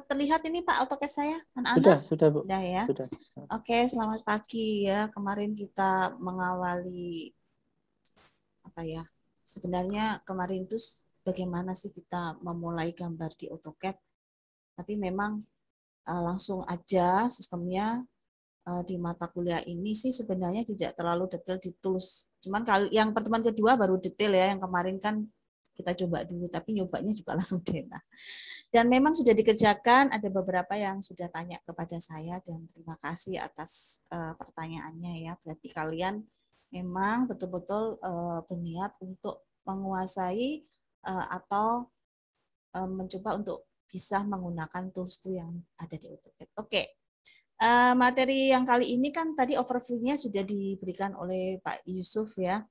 Terlihat ini Pak AutoCAD saya, Sudah, anak-anak? Bu. Sudah ya. Sudah. Oke, selamat pagi ya. Kemarin kita mengawali apa ya? Sebenarnya kemarin itu bagaimana sih kita memulai gambar di AutoCAD? Tapi memang langsung aja sistemnya di mata kuliah ini sih sebenarnya tidak terlalu detail di tools. Cuman yang pertemuan kedua baru detail ya, yang kemarin kan kita coba dulu, tapi nyobanya juga langsung denah. Dan memang sudah dikerjakan, ada beberapa yang sudah tanya kepada saya dan terima kasih atas pertanyaannya ya. Berarti kalian memang betul-betul berniat untuk menguasai atau mencoba untuk bisa menggunakan tools yang ada di AutoCAD. Oke. Materi yang kali ini kan tadi overview-nya sudah diberikan oleh Pak Yusuf ya.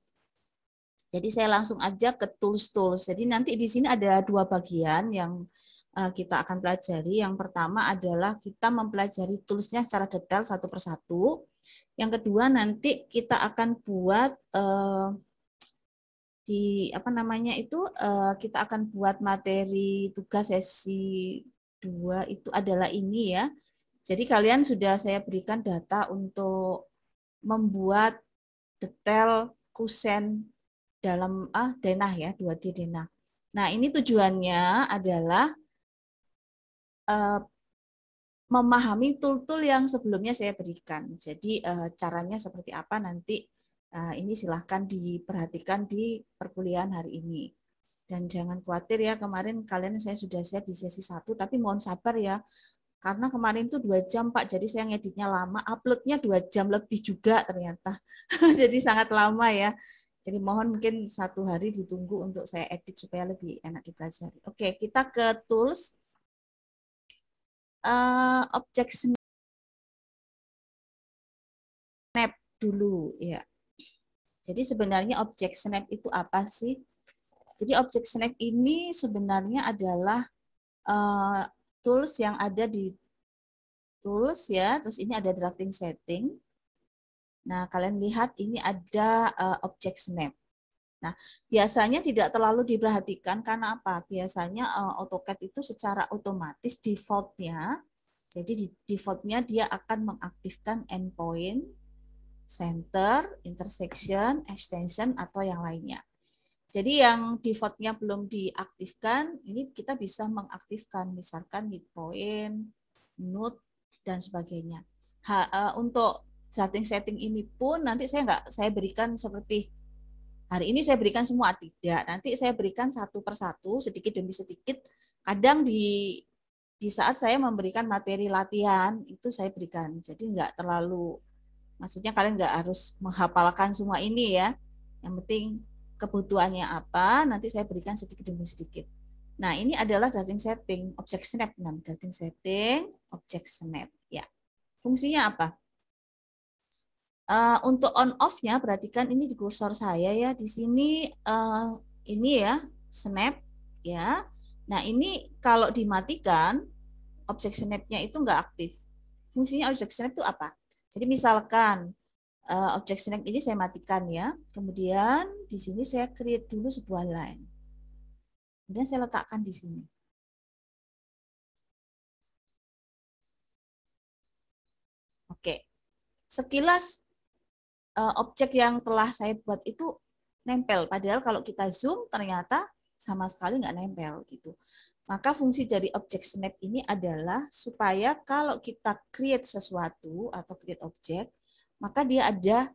Jadi saya langsung aja ke tools-tools. Jadi nanti di sini ada dua bagian yang kita akan pelajari. Yang pertama adalah kita mempelajari tools-nya secara detail satu persatu. Yang kedua nanti kita akan buat kita akan buat materi tugas sesi 2 itu adalah ini ya. Jadi kalian sudah saya berikan data untuk membuat detail kusen dalam denah ya, 2D denah. Nah, ini tujuannya adalah memahami tool-tool yang sebelumnya saya berikan. Jadi caranya seperti apa nanti ini silahkan diperhatikan di perkuliahan hari ini. Dan jangan khawatir ya, kemarin kalian saya sudah share di sesi 1, tapi mohon sabar ya. Karena kemarin itu 2 jam Pak, jadi saya ngeditnya lama, uploadnya 2 jam lebih juga ternyata. Jadi sangat lama ya. Jadi mohon mungkin 1 hari ditunggu untuk saya edit supaya lebih enak dipelajari. Oke, kita ke tools. Objek snap dulu ya. Jadi sebenarnya objek snap itu apa sih? Jadi objek snap ini sebenarnya adalah tools yang ada di tools ya, terus ini ada drafting setting. Nah, kalian lihat ini ada objek snap. Nah, biasanya tidak terlalu diperhatikan karena apa? Biasanya AutoCAD itu secara otomatis default-nya, jadi di default-nya dia akan mengaktifkan endpoint, center, intersection, extension, atau yang lainnya. Jadi yang default-nya belum diaktifkan, ini kita bisa mengaktifkan, misalkan midpoint, node, dan sebagainya. Untuk drafting setting ini pun nanti saya berikan seperti hari ini saya berikan semua, tidak. Nanti saya berikan satu persatu, sedikit demi sedikit. Kadang di saat saya memberikan materi latihan, itu saya berikan. Jadi nggak terlalu, maksudnya kalian nggak harus menghafalkan semua ini ya. Yang penting kebutuhannya apa, nanti saya berikan sedikit demi sedikit. Nah, ini adalah drafting setting, objek snap. Nah, drafting setting, objek snap. Ya. Fungsinya apa? Untuk on off-nya, perhatikan ini di kursor saya ya. Di sini ini ya, snap ya. Nah, ini kalau dimatikan, objek snap-nya itu nggak aktif. Fungsinya objek snap itu apa? Jadi misalkan objek snap ini saya matikan ya. Kemudian di sini saya create dulu sebuah line. Kemudian saya letakkan di sini. Oke. Sekilas objek yang telah saya buat itu nempel. Padahal kalau kita zoom ternyata sama sekali nggak nempel gitu. Maka fungsi dari objek snap ini adalah supaya kalau kita create sesuatu atau create objek, maka dia ada,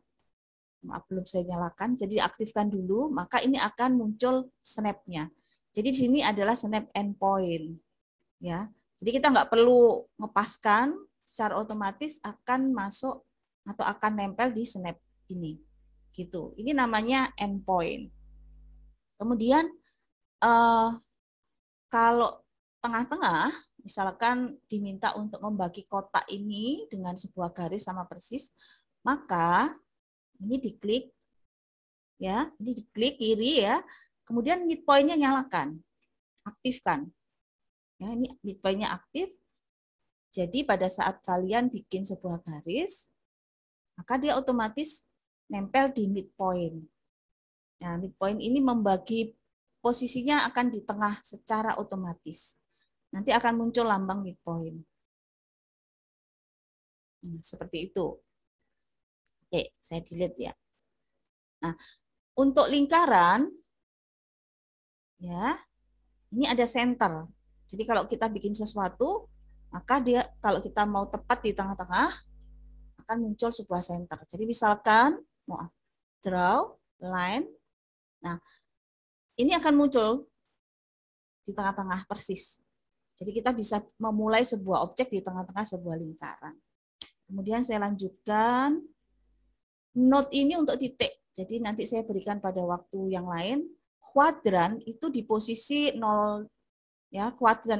maaf belum saya nyalakan, jadi aktifkan dulu, maka ini akan muncul snap-nya. Jadi di sini adalah snap endpoint. Ya. Jadi kita nggak perlu ngepaskan, secara otomatis akan masuk atau akan nempel di snap ini. Gitu. Ini namanya endpoint. Kemudian kalau tengah-tengah, misalkan diminta untuk membagi kotak ini dengan sebuah garis sama persis, maka ini diklik, ya, ini diklik kiri ya, kemudian midpoint-nya nyalakan, aktifkan. Ya, ini midpoint-nya aktif, jadi pada saat kalian bikin sebuah garis, maka dia otomatis nempel di midpoint. Nah, midpoint ini membagi posisinya akan di tengah secara otomatis. nanti akan muncul lambang midpoint. Nah, seperti itu. Oke, saya delete ya. Nah, untuk lingkaran, ya, ini ada center. Jadi kalau kita bikin sesuatu, maka dia kalau kita mau tepat di tengah-tengah, akan muncul sebuah center. Jadi misalkan, maaf, draw, line. Nah, ini akan muncul di tengah-tengah persis. Jadi kita bisa memulai sebuah objek di tengah-tengah sebuah lingkaran. Kemudian saya lanjutkan. Node ini untuk titik. Jadi nanti saya berikan pada waktu yang lain. Kuadran itu di posisi 0. Ya, kuadran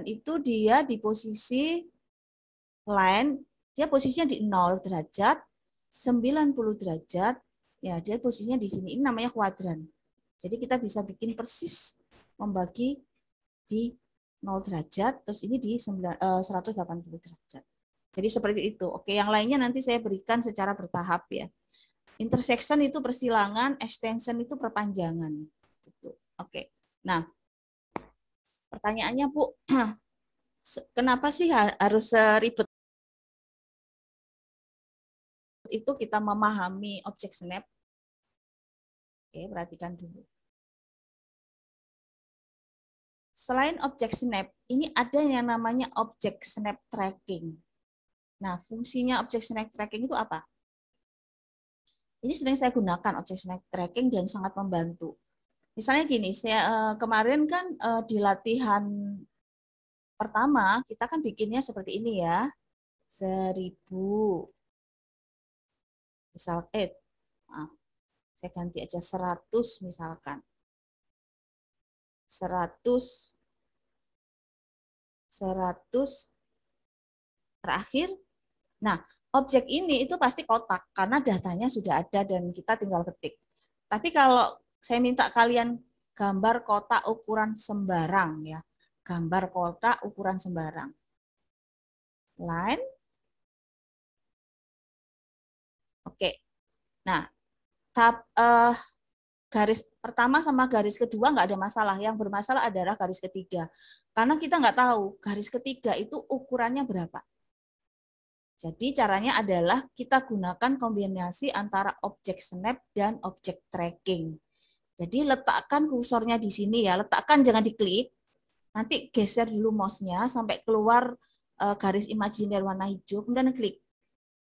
itu dia di posisi line, dia posisinya di 0 derajat, 90 derajat. Ya, dia posisinya di sini. Ini namanya kuadran. Jadi kita bisa bikin persis membagi di 0 derajat, terus ini di 180 derajat. Jadi seperti itu. Oke, yang lainnya nanti saya berikan secara bertahap ya. Intersection itu persilangan, extension itu perpanjangan. Gitu. Oke. Nah, pertanyaannya Bu, kenapa sih harus ribet itu kita memahami objek snap? Oke, perhatikan dulu. Selain objek snap, ini ada yang namanya objek snap tracking. Nah, fungsinya objek snap tracking itu apa? Ini sering saya gunakan objek snap tracking dan sangat membantu. Misalnya gini, saya kemarin kan di latihan pertama kita kan bikinnya seperti ini ya, 1000. Misal, maaf, saya ganti aja 100 misalkan. 100 terakhir. Nah, objek ini itu pasti kotak karena datanya sudah ada dan kita tinggal ketik. Tapi kalau saya minta kalian gambar kotak ukuran sembarang ya. Gambar kotak ukuran sembarang. Line. Oke. Nah, garis pertama sama garis kedua nggak ada masalah. Yang bermasalah adalah garis ketiga. Karena kita nggak tahu garis ketiga itu ukurannya berapa. Jadi caranya adalah kita gunakan kombinasi antara objek snap dan objek tracking. Jadi letakkan kursornya di sini ya, letakkan jangan diklik. Nanti geser dulu mouse-nya sampai keluar garis imajiner warna hijau, kemudian klik.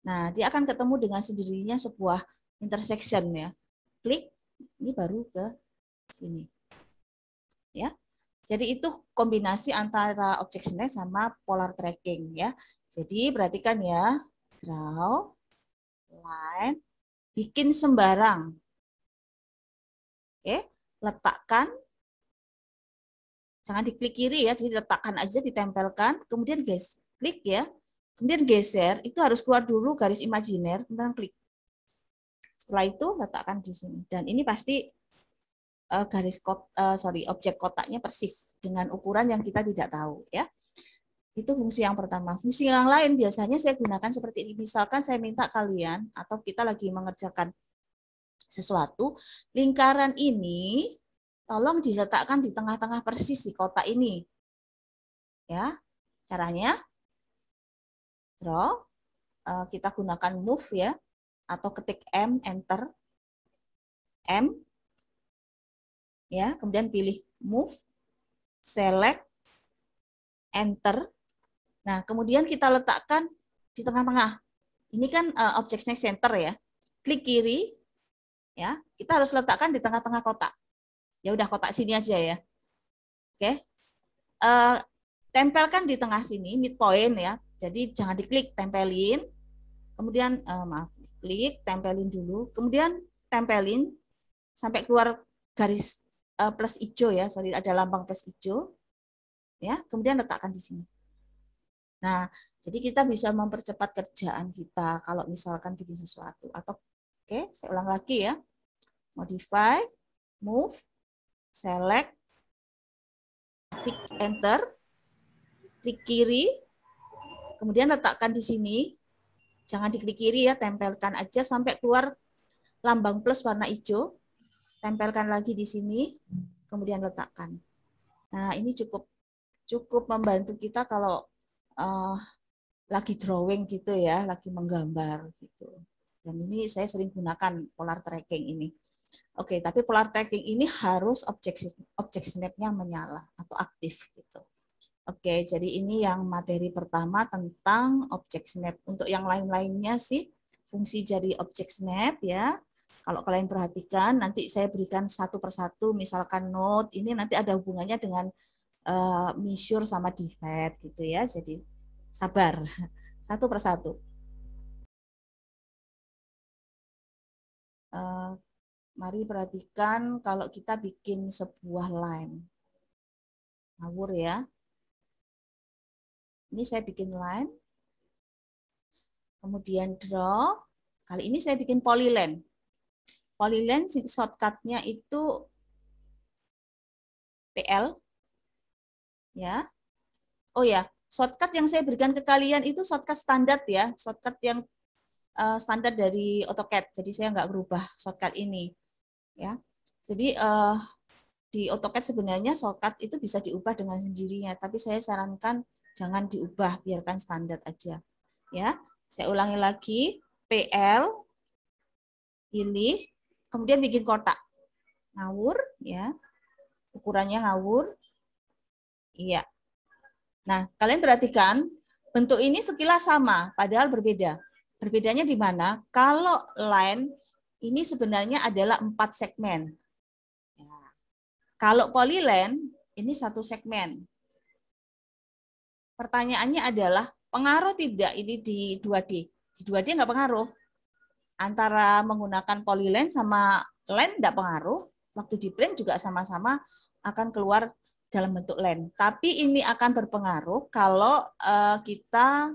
Nah, dia akan ketemu dengan sendirinya sebuah intersection ya. Klik, ini baru ke sini. Ya. Jadi itu kombinasi antara objek snap sama polar tracking ya. Jadi perhatikan ya, draw, line, bikin sembarang. Oke, letakkan, jangan diklik kiri ya, jadi letakkan aja, ditempelkan, kemudian klik ya, kemudian geser, itu harus keluar dulu garis imajiner, kemudian klik. Setelah itu letakkan di sini, dan ini pasti objek kotaknya persis dengan ukuran yang kita tidak tahu ya. Itu fungsi yang pertama. Fungsi yang lain biasanya saya gunakan seperti ini. Misalkan saya minta kalian atau kita lagi mengerjakan sesuatu, lingkaran ini tolong diletakkan di tengah-tengah persis di kotak ini. Ya. Caranya draw, kita gunakan move ya atau ketik M, enter. M ya, kemudian pilih move, select, enter. Nah, kemudian kita letakkan di tengah-tengah. Ini kan objek snap center ya. Klik kiri, ya. Kita harus letakkan di tengah-tengah kotak. Ya udah kotak sini aja ya. Oke. Tempelkan di tengah sini midpoint ya. Jadi jangan diklik, tempelin. Kemudian klik, tempelin dulu. Kemudian tempelin sampai keluar garis plus hijau ya. Sorry, ada lambang plus hijau. Ya, kemudian letakkan di sini. Nah, jadi kita bisa mempercepat kerjaan kita kalau misalkan bikin sesuatu. Atau oke, saya ulang lagi ya. Modify, move, select, klik enter, klik kiri, kemudian letakkan di sini. Jangan diklik kiri ya, tempelkan aja sampai keluar lambang plus warna hijau. Tempelkan lagi di sini, kemudian letakkan. Nah, ini cukup membantu kita kalau lagi drawing gitu ya, lagi menggambar gitu. Dan ini saya sering gunakan polar tracking ini. Oke, tapi polar tracking ini harus objek snap-nya menyala atau aktif gitu. Oke, jadi ini yang materi pertama tentang objek snap. Untuk yang lain-lainnya sih fungsi jadi objek snap ya. Kalau kalian perhatikan, nanti saya berikan satu persatu, misalkan node, ini nanti ada hubungannya dengan measure sama divide gitu ya. Jadi sabar, satu persatu. Mari perhatikan kalau kita bikin sebuah line. Ngawur ya. Ini saya bikin line. Kemudian draw. Kali ini saya bikin polyline. Polyline shortcut-nya itu PL. Ya. Oh ya, shortcut yang saya berikan ke kalian itu shortcut standar ya. Shortcut yang standar dari AutoCAD. Jadi saya nggak berubah shortcut ini. Ya. Jadi di AutoCAD sebenarnya shortcut itu bisa diubah dengan sendirinya, tapi saya sarankan jangan diubah, biarkan standar aja. Ya, saya ulangi lagi, PL, pilih, kemudian bikin kotak, ngawur, ya, ukurannya ngawur, iya. Nah, kalian perhatikan bentuk ini sekilas sama, padahal berbeda. Berbedanya di mana? Kalau line ini sebenarnya adalah 4 segmen. Kalau polyline, ini 1 segmen. Pertanyaannya adalah, pengaruh tidak ini di 2D? Di 2D nggak pengaruh. Antara menggunakan polyline sama line nggak pengaruh. Waktu di print juga sama-sama akan keluar dalam bentuk line. Tapi ini akan berpengaruh kalau kita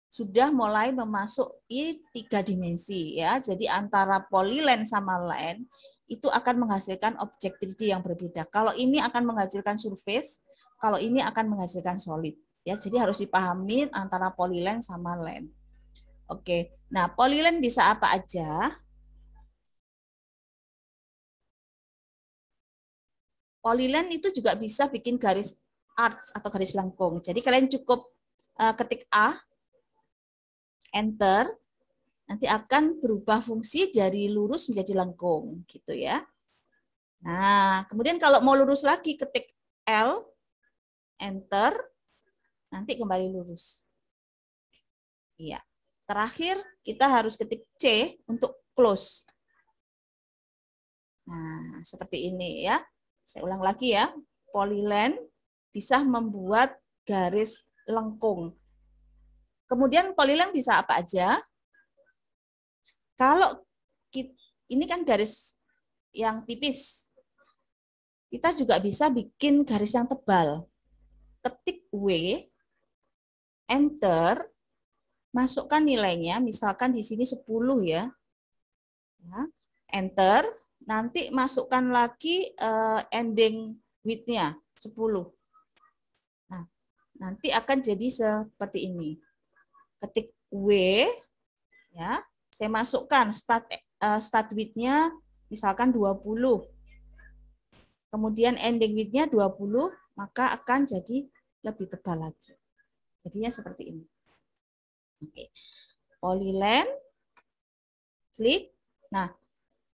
sudah mulai memasuki 3 dimensi. Ya. Jadi antara polyline sama line, itu akan menghasilkan objek 3D yang berbeda. Kalau ini akan menghasilkan surface, kalau ini akan menghasilkan solid. Ya, jadi harus dipahami antara polyline sama line. Oke, nah polyline bisa apa aja? Polyline itu juga bisa bikin garis arcs atau garis lengkung. Jadi kalian cukup ketik A, enter, nanti akan berubah fungsi dari lurus menjadi lengkung, gitu ya. Nah, kemudian kalau mau lurus lagi, ketik L, enter, nanti kembali lurus. Iya. Terakhir, kita harus ketik C untuk close. Nah, seperti ini ya. Saya ulang lagi ya. Polyline bisa membuat garis lengkung. Kemudian polyline bisa apa aja? Kalau ini kan garis yang tipis, kita juga bisa bikin garis yang tebal. Ketik W, enter, masukkan nilainya, misalkan di sini 10 ya. Enter, nanti masukkan lagi ending width-nya 10. Nah, nanti akan jadi seperti ini. Ketik W, ya, saya masukkan start width-nya misalkan 20. Kemudian ending width-nya 20, maka akan jadi lebih tebal lagi. Jadinya seperti ini. Oke. Polyline, klik. Nah,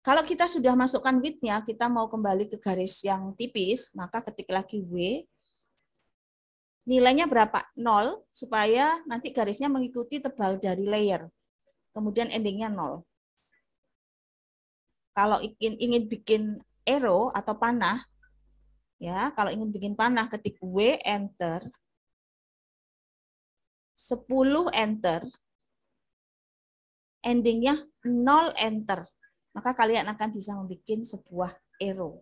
kalau kita sudah masukkan width-nya, kita mau kembali ke garis yang tipis, maka ketik lagi W. Nilainya berapa? 0, supaya nanti garisnya mengikuti tebal dari layer. Kemudian endingnya 0. Kalau ingin bikin arrow atau panah, ya, kalau ingin bikin panah, ketik W, enter. 10, enter. Endingnya 0, enter. Maka kalian akan bisa membuat sebuah arrow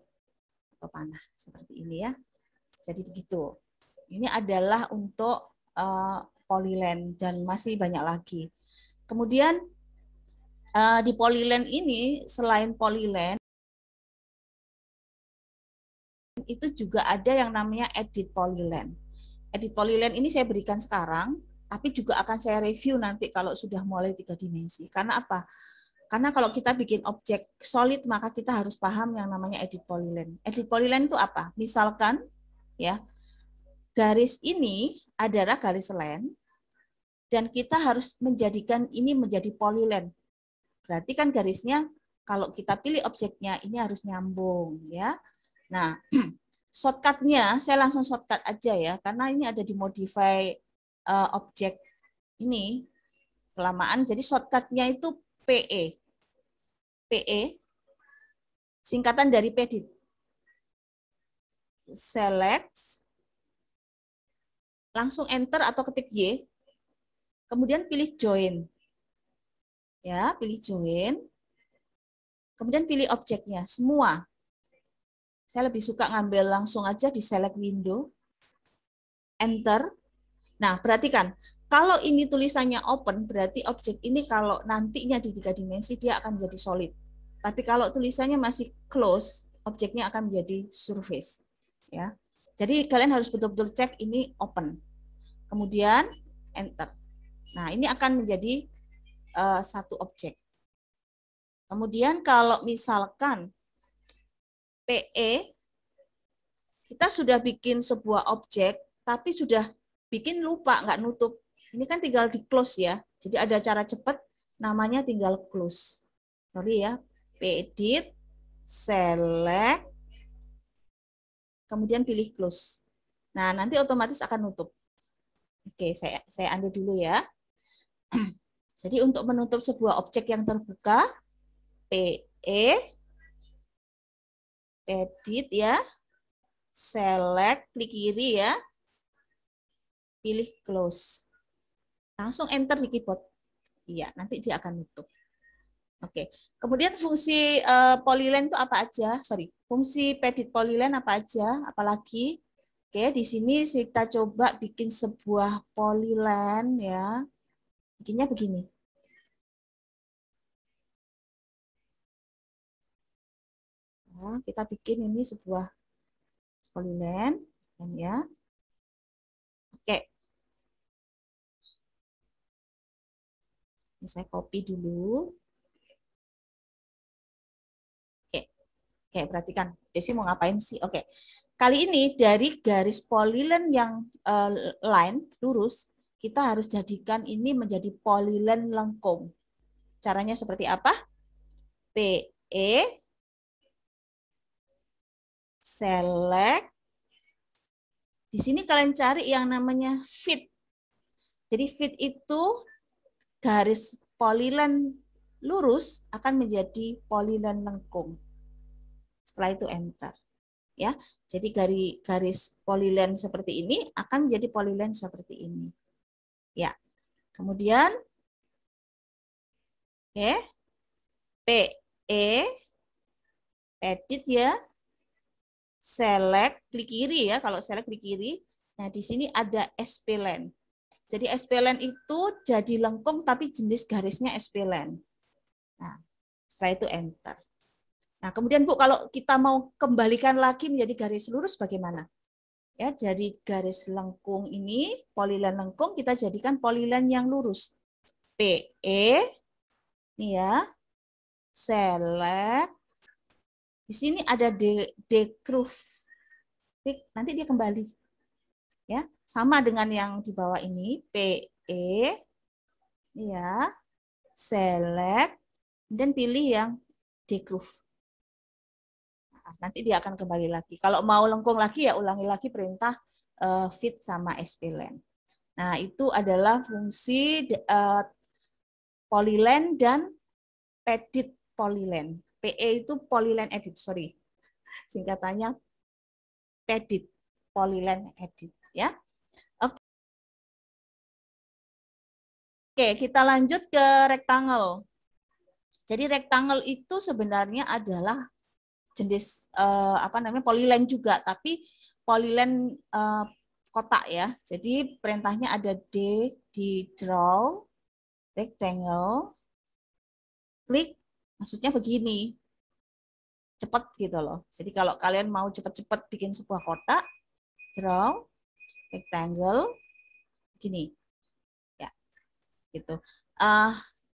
atau panah. Seperti ini ya. Jadi begitu. Ini adalah untuk polyline dan masih banyak lagi. Kemudian di polyline ini, selain polyline, itu juga ada yang namanya edit polyline. Edit polyline ini saya berikan sekarang, tapi juga akan saya review nanti kalau sudah mulai 3 dimensi. Karena apa? Karena kalau kita bikin objek solid, maka kita harus paham yang namanya edit polyline. Edit polyline itu apa? Misalkan ya. Garis ini adalah garis len, dan kita harus menjadikan ini menjadi polylen. Berarti kan garisnya, kalau kita pilih objeknya, ini harus nyambung, ya. Nah, shortcut-nya, saya langsung shortcut aja ya, karena ini ada di modify objek ini, kelamaan, jadi shortcut-nya itu PE. PE, singkatan dari pedit. Select, langsung enter atau ketik Y, kemudian pilih join. Ya, pilih join. Kemudian pilih objeknya, semua. Saya lebih suka ngambil langsung aja di select window. Enter. Nah, perhatikan. Kalau ini tulisannya open, berarti objek ini kalau nantinya di 3 dimensi, dia akan jadi solid. Tapi kalau tulisannya masih close, objeknya akan menjadi surface. Ya. Jadi kalian harus betul-betul cek ini open. Kemudian enter. Nah, ini akan menjadi satu objek. Kemudian kalau misalkan PE, kita sudah bikin sebuah objek, tapi sudah bikin lupa, nggak nutup. Ini kan tinggal di close ya. Jadi ada cara cepat, namanya tinggal close. Sorry ya, edit, select, kemudian pilih close. Nah, nanti otomatis akan nutup. Oke, saya undo dulu ya. Jadi untuk menutup sebuah objek yang terbuka, PE, edit ya, select, klik kiri ya, pilih close. Langsung enter di keyboard. Iya, nanti dia akan nutup. Oke, kemudian fungsi polyline itu apa aja? Sorry, fungsi pedit polyline apa aja? Apalagi? Oke, di sini kita coba bikin sebuah polyline ya. Bikinnya begini. Nah, kita bikin ini sebuah polyline ya. Oke. Ini saya copy dulu. Oke, perhatikan. Desi mau ngapain sih? Oke. Kali ini dari garis polyline yang line, lurus, kita harus jadikan ini menjadi polyline lengkung. Caranya seperti apa? PE, select. Di sini kalian cari yang namanya fit. Jadi fit itu garis polyline lurus akan menjadi polyline lengkung. Setelah itu enter. Ya, jadi garis polyline seperti ini akan menjadi polyline seperti ini. Ya, kemudian oke, PE, edit ya, select, klik kiri ya, kalau select klik kiri. Nah, di sini ada SP-line. Jadi SP-line itu jadi lengkung tapi jenis garisnya SP-line. Nah, setelah itu enter. Nah, kemudian Bu, kalau kita mau kembalikan lagi menjadi garis lurus bagaimana? Ya, jadi garis lengkung ini, polyline lengkung, kita jadikan polyline yang lurus. PE, ini ya, select. Di sini ada decurve. Nanti dia kembali. Ya, sama dengan yang di bawah ini, PE, ini ya, select, dan pilih yang decurve. Nanti dia akan kembali lagi. Kalau mau lengkung lagi ya ulangi lagi perintah fit sama SP-line. Nah, itu adalah fungsi polyline dan pedit polyline. PE itu polyline edit, sorry. Singkatannya pedit polyline edit ya. Oke, kita lanjut ke rectangle. Jadi rectangle itu sebenarnya adalah jenis polyline juga, tapi polyline kotak ya. Jadi perintahnya ada D di draw rectangle, klik, maksudnya begini, cepat gitu loh. Jadi kalau kalian mau cepat-cepat bikin sebuah kotak, draw rectangle, begini, ya, gitu.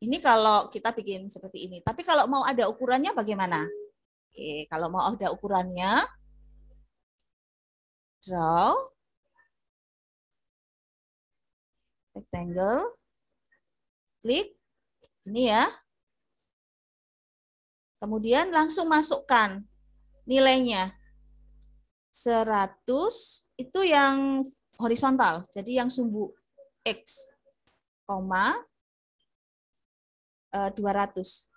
Ini kalau kita bikin seperti ini. Tapi kalau mau ada ukurannya bagaimana? Oke, kalau mau ada ukurannya, draw, rectangle, klik, ini ya. Kemudian langsung masukkan nilainya. 100 itu yang horizontal, jadi yang sumbu X, koma 200.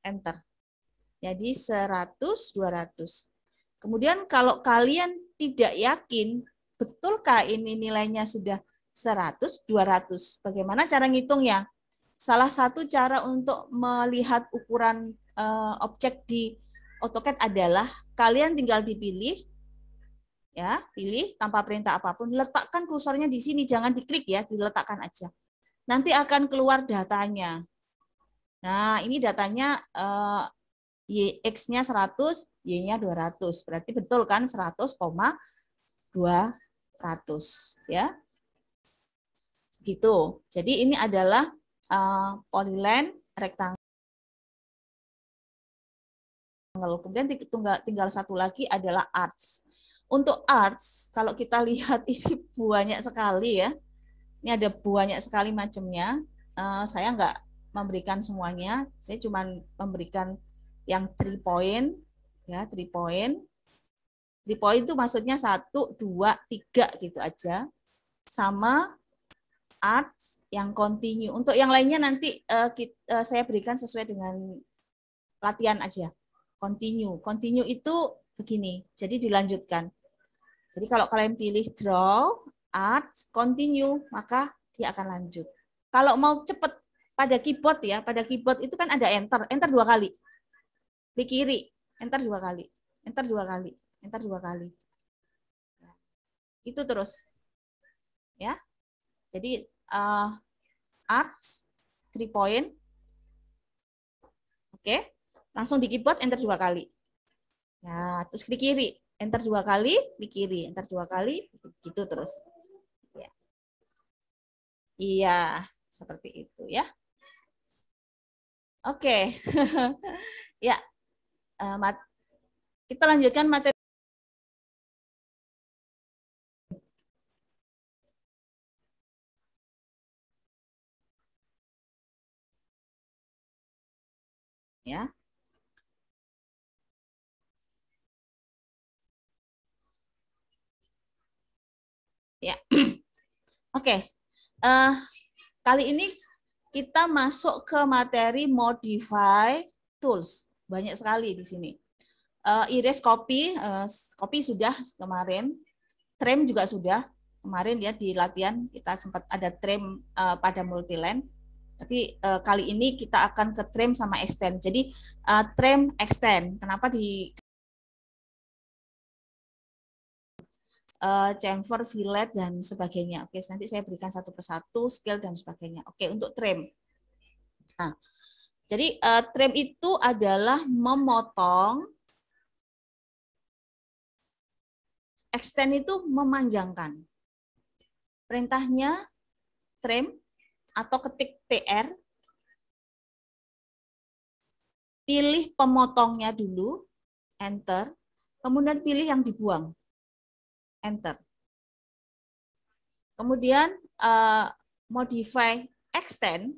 Enter. Jadi 100, 200. Kemudian kalau kalian tidak yakin, betulkah ini nilainya sudah 100, 200? Bagaimana cara ngitungnya? Salah satu cara untuk melihat ukuran objek di AutoCAD adalah kalian tinggal dipilih, ya, pilih tanpa perintah apapun, letakkan kursornya di sini, jangan diklik ya, diletakkan aja. Nanti akan keluar datanya. Nah, ini datanya X-nya 100, Y-nya 200. Berarti betul kan 100,200 ya. Gitu. Jadi ini adalah polyline rectangle. Kemudian tinggal satu lagi adalah arch. Untuk arch, kalau kita lihat ini banyak sekali ya. Ini ada banyak sekali macamnya. Saya nggak memberikan semuanya. Saya cuma memberikan yang 3 point, ya 3 point. 3 point itu maksudnya 1, 2, 3 gitu aja. Sama arch yang continue. Untuk yang lainnya nanti saya berikan sesuai dengan latihan aja. Continue itu begini, jadi dilanjutkan. Jadi kalau kalian pilih draw, arch, continue, maka dia akan lanjut. Kalau mau cepat pada keyboard ya, pada keyboard itu kan ada enter 2 kali. Klik kiri, enter 2 kali, enter 2 kali, enter 2 kali. Itu terus. Ya. Jadi arch, 3 point. Oke. Langsung di keyboard enter 2 kali. Ya, terus klik kiri, enter 2 kali, klik kiri, enter 2 kali, gitu terus. Ya. Iya, seperti itu ya. Oke. Ya. Kita lanjutkan materi. Ya. Ya. Oke. Kali ini kita masuk ke materi modify tools. Banyak sekali di sini. Erase copy, copy sudah kemarin. Trim juga sudah. Kemarin ya di latihan kita sempat ada trim pada multiline. Tapi kali ini kita akan ke trim sama extend. Jadi trim extend. Kenapa di chamfer, fillet, dan sebagainya. Oke, nanti saya berikan satu persatu, scale, dan sebagainya. Oke, untuk trim. Nah, jadi trim itu adalah memotong, extend itu memanjangkan. Perintahnya trim atau ketik TR, pilih pemotongnya dulu, enter, kemudian pilih yang dibuang. Enter. Kemudian modify extend.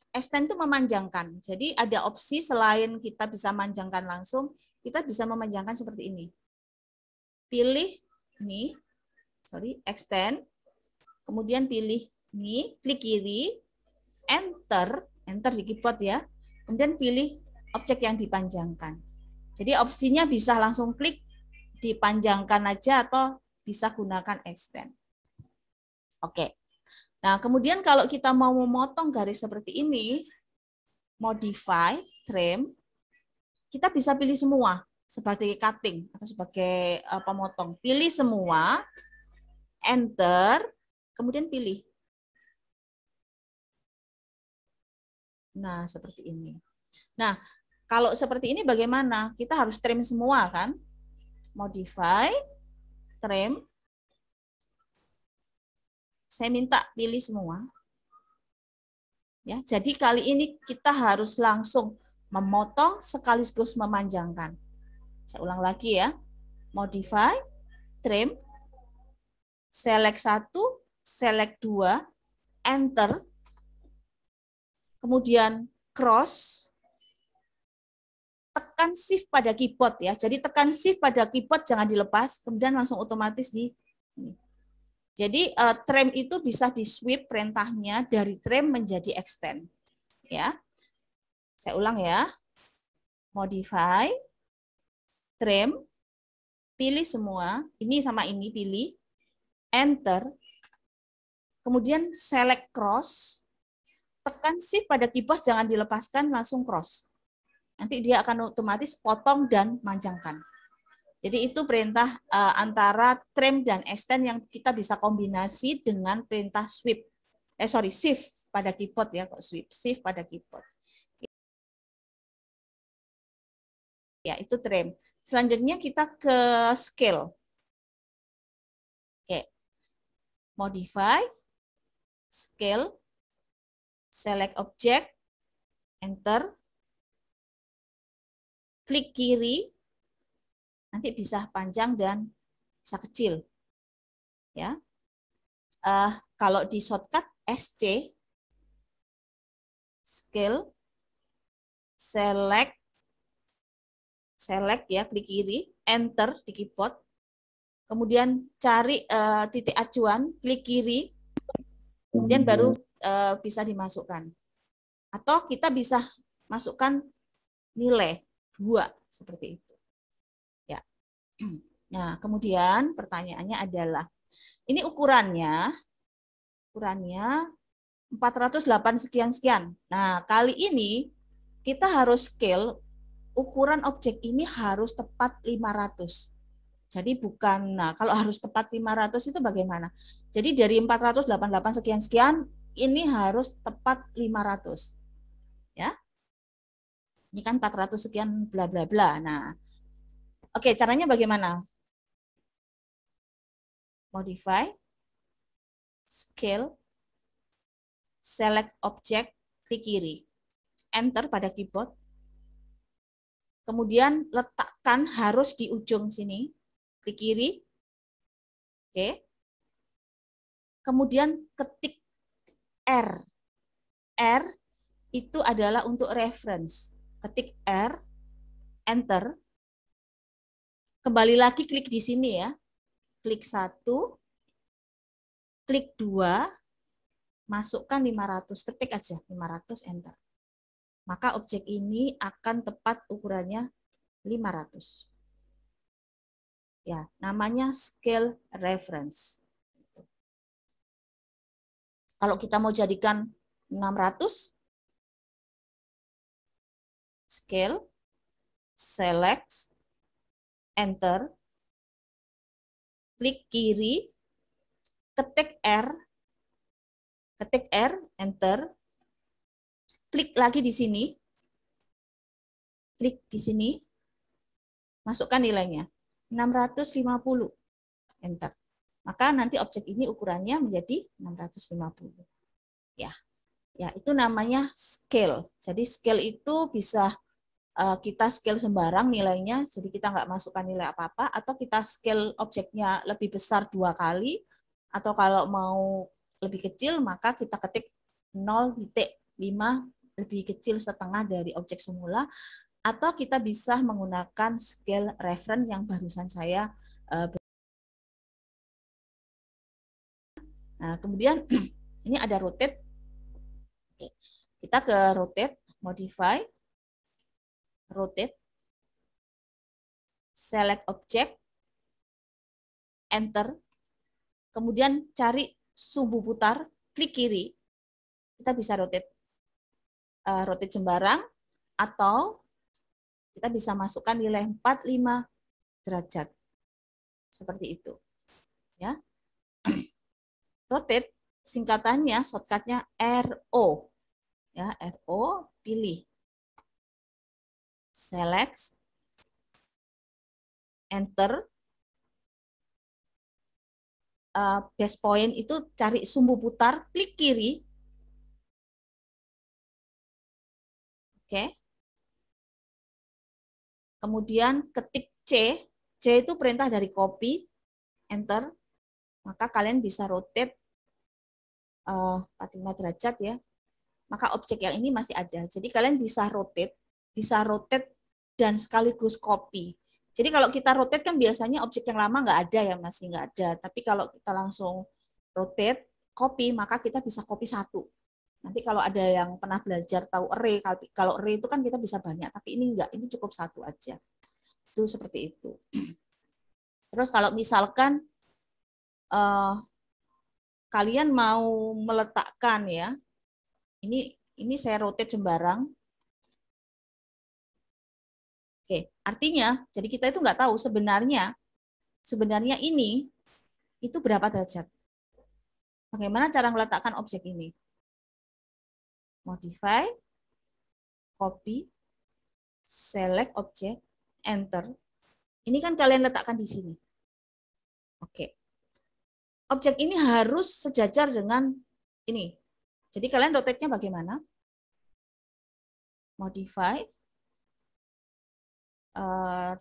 Extend itu memanjangkan. Jadi ada opsi selain kita bisa manjangkan langsung, kita bisa memanjangkan seperti ini. Pilih ini, extend. Kemudian pilih ini, klik kiri, enter di keyboard ya. Kemudian pilih objek yang dipanjangkan. Jadi opsinya bisa langsung klik dipanjangkan aja atau bisa gunakan extend. Oke. Nah, kemudian kalau kita mau memotong garis seperti ini, modify, trim, kita bisa pilih semua sebagai cutting atau sebagai pemotong. Pilih semua, enter, kemudian pilih. Nah, seperti ini. Nah, kalau seperti ini bagaimana? Kita harus trim semua kan? Modify, trim. Saya minta pilih semua. Ya, jadi kali ini kita harus langsung memotong sekaligus memanjangkan. Saya ulang lagi ya. Modify, trim, select 1, select 2, enter, kemudian cross, tekan shift pada keyboard ya. Jadi tekan shift pada keyboard, jangan dilepas, kemudian langsung otomatis di ini. Jadi trim itu bisa di sweep perintahnya dari trim menjadi extend. Ya, saya ulang ya. Modify, trim, pilih semua, ini sama ini pilih, enter, kemudian select cross, tekan shift pada keyboard, jangan dilepaskan, langsung cross. Nanti dia akan otomatis potong dan manjangkan. Jadi itu perintah antara trim dan extend yang kita bisa kombinasi dengan perintah sweep. Shift pada keyboard ya, kok sweep, shift pada keyboard. Ya, itu trim. Selanjutnya kita ke scale. Oke. Modify, scale, select object, enter, klik kiri, nanti bisa panjang dan bisa kecil. Ya, kalau di shortcut SC, scale, select ya, klik kiri, enter di keyboard, kemudian cari titik acuan, klik kiri, kemudian baru bisa dimasukkan. Atau kita bisa masukkan nilai 2 seperti itu. Ya. Nah, kemudian pertanyaannya adalah ini ukurannya 408 sekian-sekian. Nah, kali ini kita harus scale ukuran objek ini harus tepat 500. Jadi bukan, nah kalau harus tepat 500 itu bagaimana? Jadi dari 488 sekian-sekian ini harus tepat 500. Ya. Ini kan 400 sekian bla bla bla. Nah, oke, caranya bagaimana? Modify, scale, select object, klik kiri, enter pada keyboard, kemudian letakkan harus di ujung sini, klik kiri, oke, kemudian ketik R. R itu adalah untuk reference. Ketik R, enter, kembali lagi klik di sini ya, klik 1, klik 2, masukkan 500, ketik aja 500, enter. Maka objek ini akan tepat ukurannya 500. Ya, namanya scale reference. Kalau kita mau jadikan 600, scale, select, enter, klik kiri, ketik R, enter, klik lagi di sini, klik di sini, masukkan nilainya 650, enter. Maka nanti objek ini ukurannya menjadi 650. Ya, itu namanya scale. Jadi scale itu bisa kita scale sembarang nilainya, jadi kita nggak masukkan nilai apa-apa, atau kita scale objeknya lebih besar 2 kali, atau kalau mau lebih kecil maka kita ketik 0,5 lebih kecil setengah dari objek semula, atau kita bisa menggunakan scale reference yang barusan saya Nah, kemudian ini ada rotate. Oke, kita ke rotate, modify, rotate, select object, enter, kemudian cari sumbu putar, klik kiri, kita bisa rotate, rotate sembarang, atau kita bisa masukkan nilai 45 derajat, seperti itu. Ya, rotate singkatannya, shortcutnya RO. Ya, RO, pilih, select, enter, base point itu cari sumbu putar, klik kiri. Oke. Kemudian ketik C. C itu perintah dari copy, enter, maka kalian bisa rotate 45 derajat ya. Maka objek yang ini masih ada. Jadi kalian bisa rotate dan sekaligus copy. Jadi kalau kita rotate kan biasanya objek yang lama nggak ada ya, masih nggak ada. Tapi kalau kita langsung rotate, copy, maka kita bisa copy satu. Nanti kalau ada yang pernah belajar tahu array, kalau array itu kan kita bisa banyak, tapi ini enggak, ini cukup satu aja. Itu seperti itu. Terus kalau misalkan kalian mau meletakkan ya, ini saya rotate sembarang. Oke, artinya jadi kita itu nggak tahu sebenarnya ini itu berapa derajat. Bagaimana cara meletakkan objek ini? Modify, copy, select object, enter. Ini kan kalian letakkan di sini. Oke. Objek ini harus sejajar dengan ini. Jadi kalian rotate-nya bagaimana? Modify,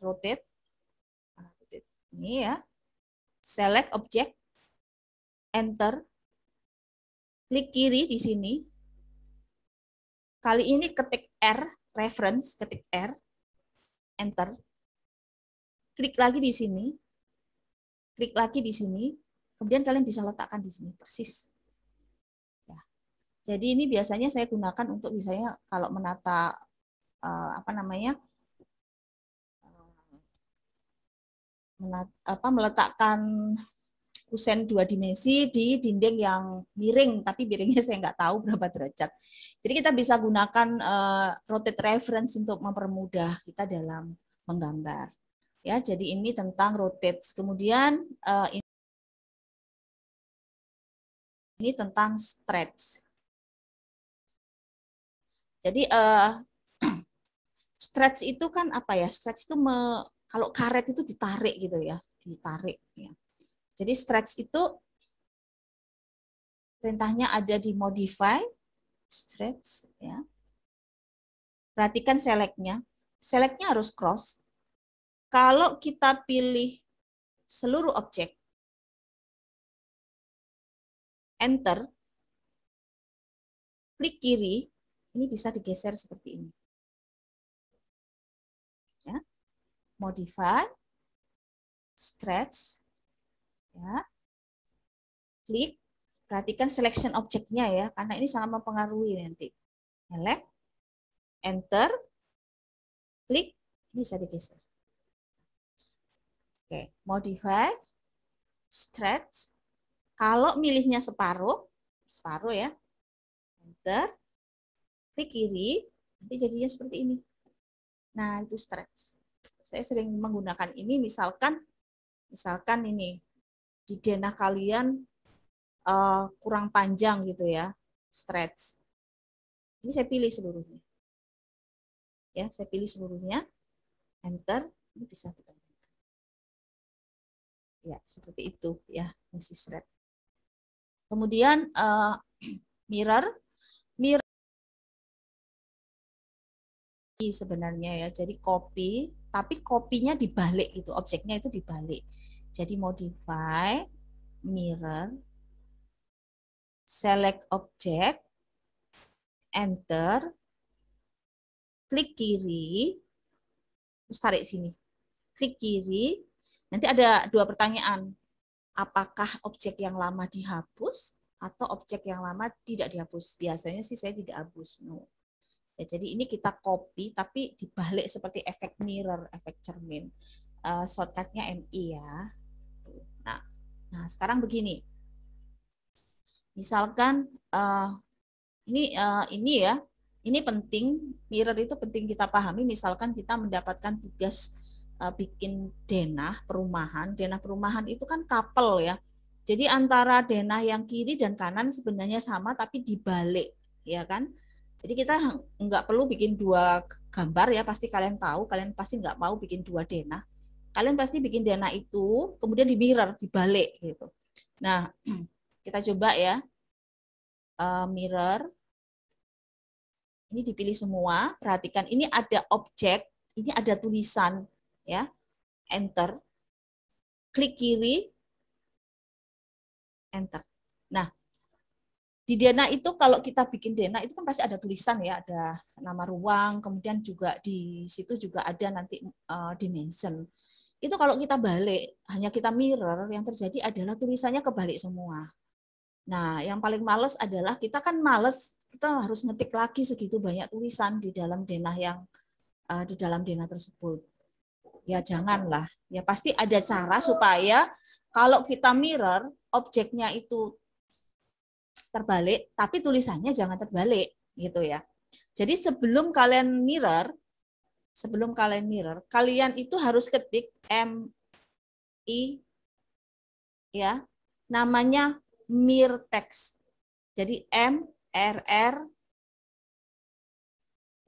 rotate, ini ya. Select object, enter. Klik kiri di sini. Kali ini ketik R, reference, ketik R, enter. Klik lagi di sini. Klik lagi di sini. Kemudian kalian bisa letakkan di sini persis. Ya. Jadi ini biasanya saya gunakan untuk misalnya kalau menata meletakkan kusen 2 dimensi di dinding yang miring, tapi miringnya saya nggak tahu berapa derajat. Jadi kita bisa gunakan rotate reference untuk mempermudah kita dalam menggambar. Ya, jadi ini tentang rotate. Kemudian ini tentang stretch. Jadi stretch itu kan apa ya? Stretch itu kalau karet itu ditarik gitu ya, ditarik. Ya. Jadi stretch itu perintahnya ada di modify, stretch. Ya. Perhatikan select-nya. Select-nya harus cross. Kalau kita pilih seluruh objek, enter, klik kiri, ini bisa digeser seperti ini. Ya. Modify, stretch, ya. Klik, perhatikan selection objeknya ya, karena ini sangat mempengaruhi nanti. Select, enter, klik, ini bisa digeser. Oke, modify, stretch. Kalau milihnya separuh ya, enter, klik kiri, nanti jadinya seperti ini. Nah, itu stretch. Saya sering menggunakan ini, misalkan ini di denah kalian kurang panjang gitu ya, stretch. Ini saya pilih seluruhnya. Ya, saya pilih seluruhnya, enter, ini bisa kita. Ya, seperti itu ya fungsi stretch. Kemudian mirror sebenarnya ya. Jadi copy, tapi kopinya dibalik gitu, objeknya itu dibalik. Jadi modify, mirror, select object, enter, klik kiri, terus tarik sini. Klik kiri, nanti ada 2 pertanyaan. Apakah objek yang lama dihapus atau objek yang lama tidak dihapus? Biasanya sih saya tidak hapus. No. Ya, jadi ini kita copy tapi dibalik seperti efek mirror, efek cermin. Shortcutnya MI ya. Nah, sekarang begini. Misalkan ini ya, ini penting, mirror itu penting kita pahami. Misalkan kita mendapatkan tugas bikin denah perumahan. Denah perumahan itu kan couple ya. Jadi antara denah yang kiri dan kanan sebenarnya sama tapi dibalik, ya kan? Jadi kita nggak perlu bikin 2 gambar ya, pasti kalian tahu, kalian pasti nggak mau bikin 2 denah. Kalian pasti bikin denah itu, kemudian di mirror, dibalik gitu. Nah, kita coba ya, mirror. Ini dipilih semua, perhatikan ini ada objek, ini ada tulisan, ya, enter, klik kiri, enter. Nah, di Dena itu kalau kita bikin Dena itu kan pasti ada tulisan ya, ada nama ruang, kemudian juga di situ juga ada nanti dimension. Itu kalau kita balik, hanya kita mirror, yang terjadi adalah tulisannya kebalik semua. Nah, yang paling males adalah kita kan males, kita harus ngetik lagi segitu banyak tulisan di dalam Dena di dalam Dena tersebut. Ya janganlah. Ya pasti ada cara supaya kalau kita mirror, objeknya itu terbalik, tapi tulisannya jangan terbalik, gitu ya. Jadi sebelum kalian mirror, kalian itu harus ketik MI, ya, namanya mirror text. Jadi MRR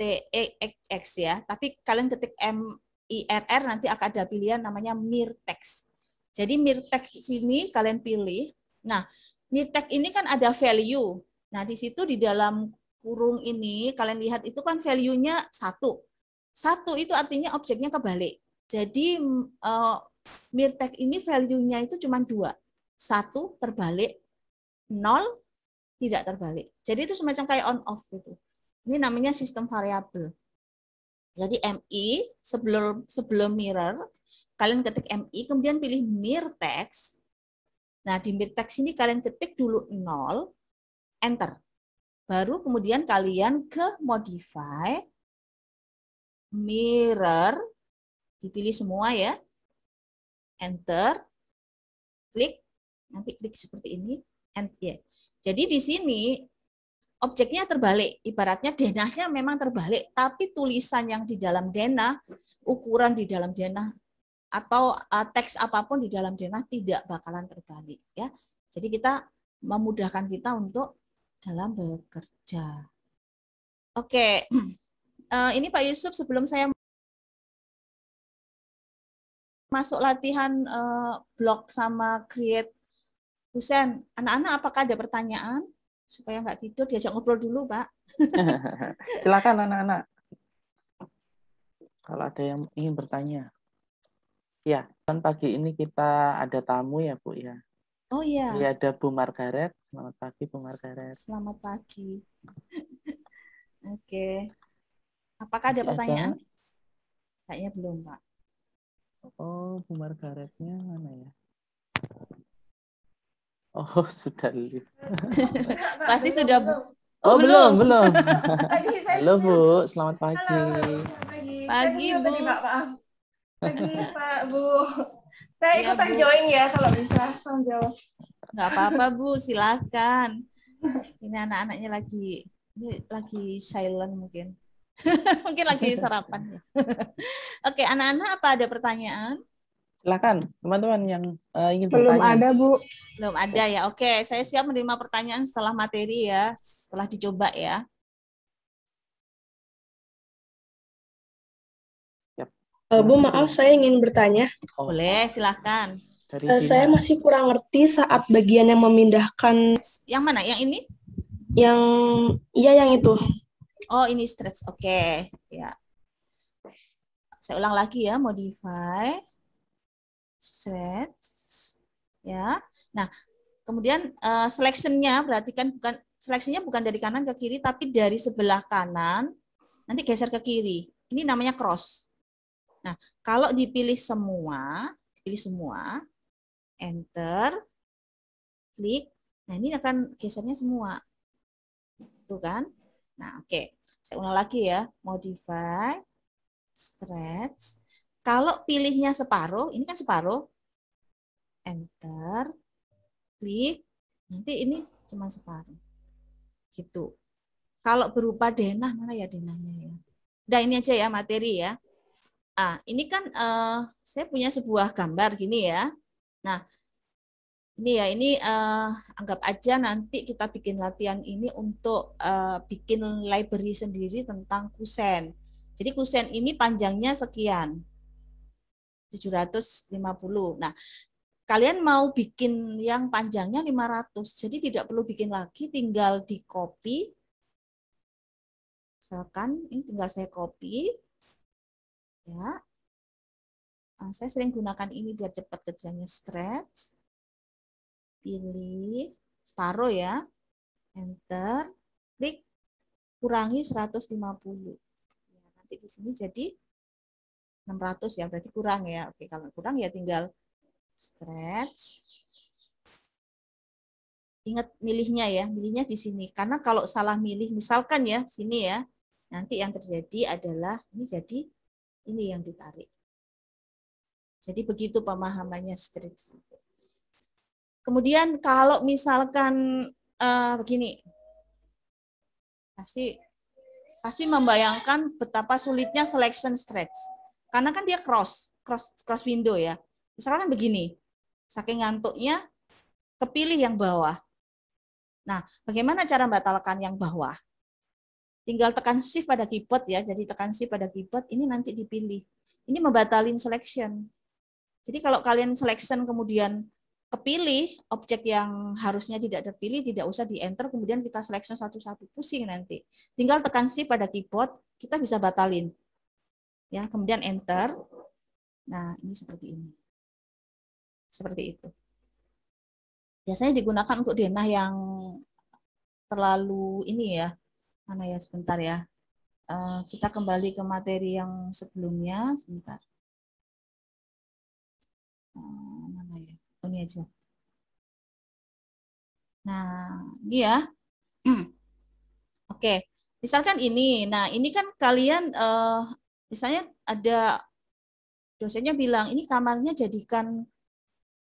TEX ya, tapi kalian ketik MIRR nanti akan ada pilihan namanya mirror text. Jadi mirror text ini kalian pilih. Nah, mirror text ini kan ada value. Nah, di situ di dalam kurung ini kalian lihat itu kan value-nya 1. 1 itu artinya objeknya kebalik. Jadi mirror text ini value-nya itu cuma 2. 1 terbalik, 0 tidak terbalik. Jadi itu semacam kayak on off gitu. Ini namanya sistem variabel. Jadi MI sebelum mirror, kalian ketik MI, kemudian pilih mirror text. Nah, di mirror text ini kalian ketik dulu 0, enter. Baru kemudian kalian ke modify, mirror, dipilih semua ya, enter, klik, nanti klik seperti ini, enter. Jadi di sini objeknya terbalik, ibaratnya denahnya memang terbalik, tapi tulisan yang di dalam denah, ukuran di dalam denah, atau teks apapun di dalam denah tidak bakalan terbalik. Ya. Jadi kita memudahkan kita untuk dalam bekerja. Oke, ini Pak Yusuf sebelum saya masuk latihan blog sama create Husen, anak-anak apakah ada pertanyaan? Supaya nggak tidur, diajak ngobrol dulu, Pak. Silakan anak-anak. Kalau ada yang ingin bertanya. Ya, kan pagi ini kita ada tamu ya, Bu ya. Oh iya. Jadi ada Bu Margaret. Selamat pagi, Bu Margaret. Selamat pagi. Oke. Apakah ada pertanyaan? Kayaknya belum, Pak. Oh, Bu Margaretnya mana ya? Oh, sudah live. Pasti sudah, Bu. Oh, belum. Halo, Bu. Selamat pagi. Halo, pagi, Bu. Maaf. Pagi, Pak, Bu. Saya ikutan join ya, kalau bisa sambil. Nggak apa-apa, Bu. Silakan. Ini anak-anaknya lagi silent mungkin. Mungkin lagi sarapan ya. Oke, anak-anak apa ada pertanyaan? Silakan, teman-teman yang ingin Belum bertanya. ada, Bu. Belum ada ya. Oke, saya siap menerima pertanyaan setelah materi ya, setelah dicoba ya. Bu, maaf, saya ingin bertanya. Boleh, silahkan. Saya masih kurang ngerti saat bagian yang memindahkan. Yang mana? Yang ini? Yang itu. Oh, ini stretch. Oke, ya. Saya ulang lagi ya, modify, stretch, ya. Nah, kemudian selection-nya berarti kan selection-nya bukan dari kanan ke kiri, tapi dari sebelah kanan, nanti geser ke kiri. Ini namanya cross. Nah, kalau dipilih semua, enter, klik, nah ini akan gesernya semua. Tuh kan? Nah, oke. Saya ulang lagi ya, modify, stretch. Kalau pilihnya separuh, ini kan separuh, enter, klik, nanti ini cuma separuh. Gitu. Kalau berupa denah, mana ya denahnya ya? Udah ini aja ya materi ya. Nah, ini kan saya punya sebuah gambar gini ya. Nah, ini anggap aja nanti kita bikin latihan ini untuk bikin library sendiri tentang kusen. Jadi kusen ini panjangnya sekian, 750. Nah, kalian mau bikin yang panjangnya 500, jadi tidak perlu bikin lagi, tinggal di copy. Misalkan ini tinggal saya copy. Ya, saya sering gunakan ini biar cepat kerjanya, stretch, pilih separuh ya, enter, klik, kurangi 150. Ya, nanti di sini jadi 600 ya, berarti kurang ya. Oke, kalau kurang ya tinggal stretch. Ingat milihnya ya, milihnya di sini. Karena kalau salah milih, misalkan ya, sini ya, nanti yang terjadi adalah ini jadi ini yang ditarik. Jadi begitu pemahamannya stretch. Kemudian kalau misalkan begini, pasti membayangkan betapa sulitnya selection stretch. Karena kan dia cross window ya. Misalkan begini, saking ngantuknya kepilih yang bawah. Nah, bagaimana cara membatalkan yang bawah? Tinggal tekan shift pada keyboard ya. Jadi tekan shift pada keyboard, ini nanti dipilih. Ini membatalin selection. Jadi kalau kalian selection kemudian kepilih, objek yang harusnya tidak terpilih, tidak usah di-enter, kemudian kita selection satu-satu, pusing nanti. Tinggal tekan shift pada keyboard, kita bisa batalin. Ya, kemudian enter. Nah, ini seperti ini. Seperti itu. Biasanya digunakan untuk denah yang terlalu ini ya. Mana ya, sebentar ya. Kita kembali ke materi yang sebelumnya, sebentar. Mana ya? Ini aja. Nah, ini ya. Oke, misalkan ini. Nah, ini kan kalian, misalnya ada dosennya bilang, ini kamarnya jadikan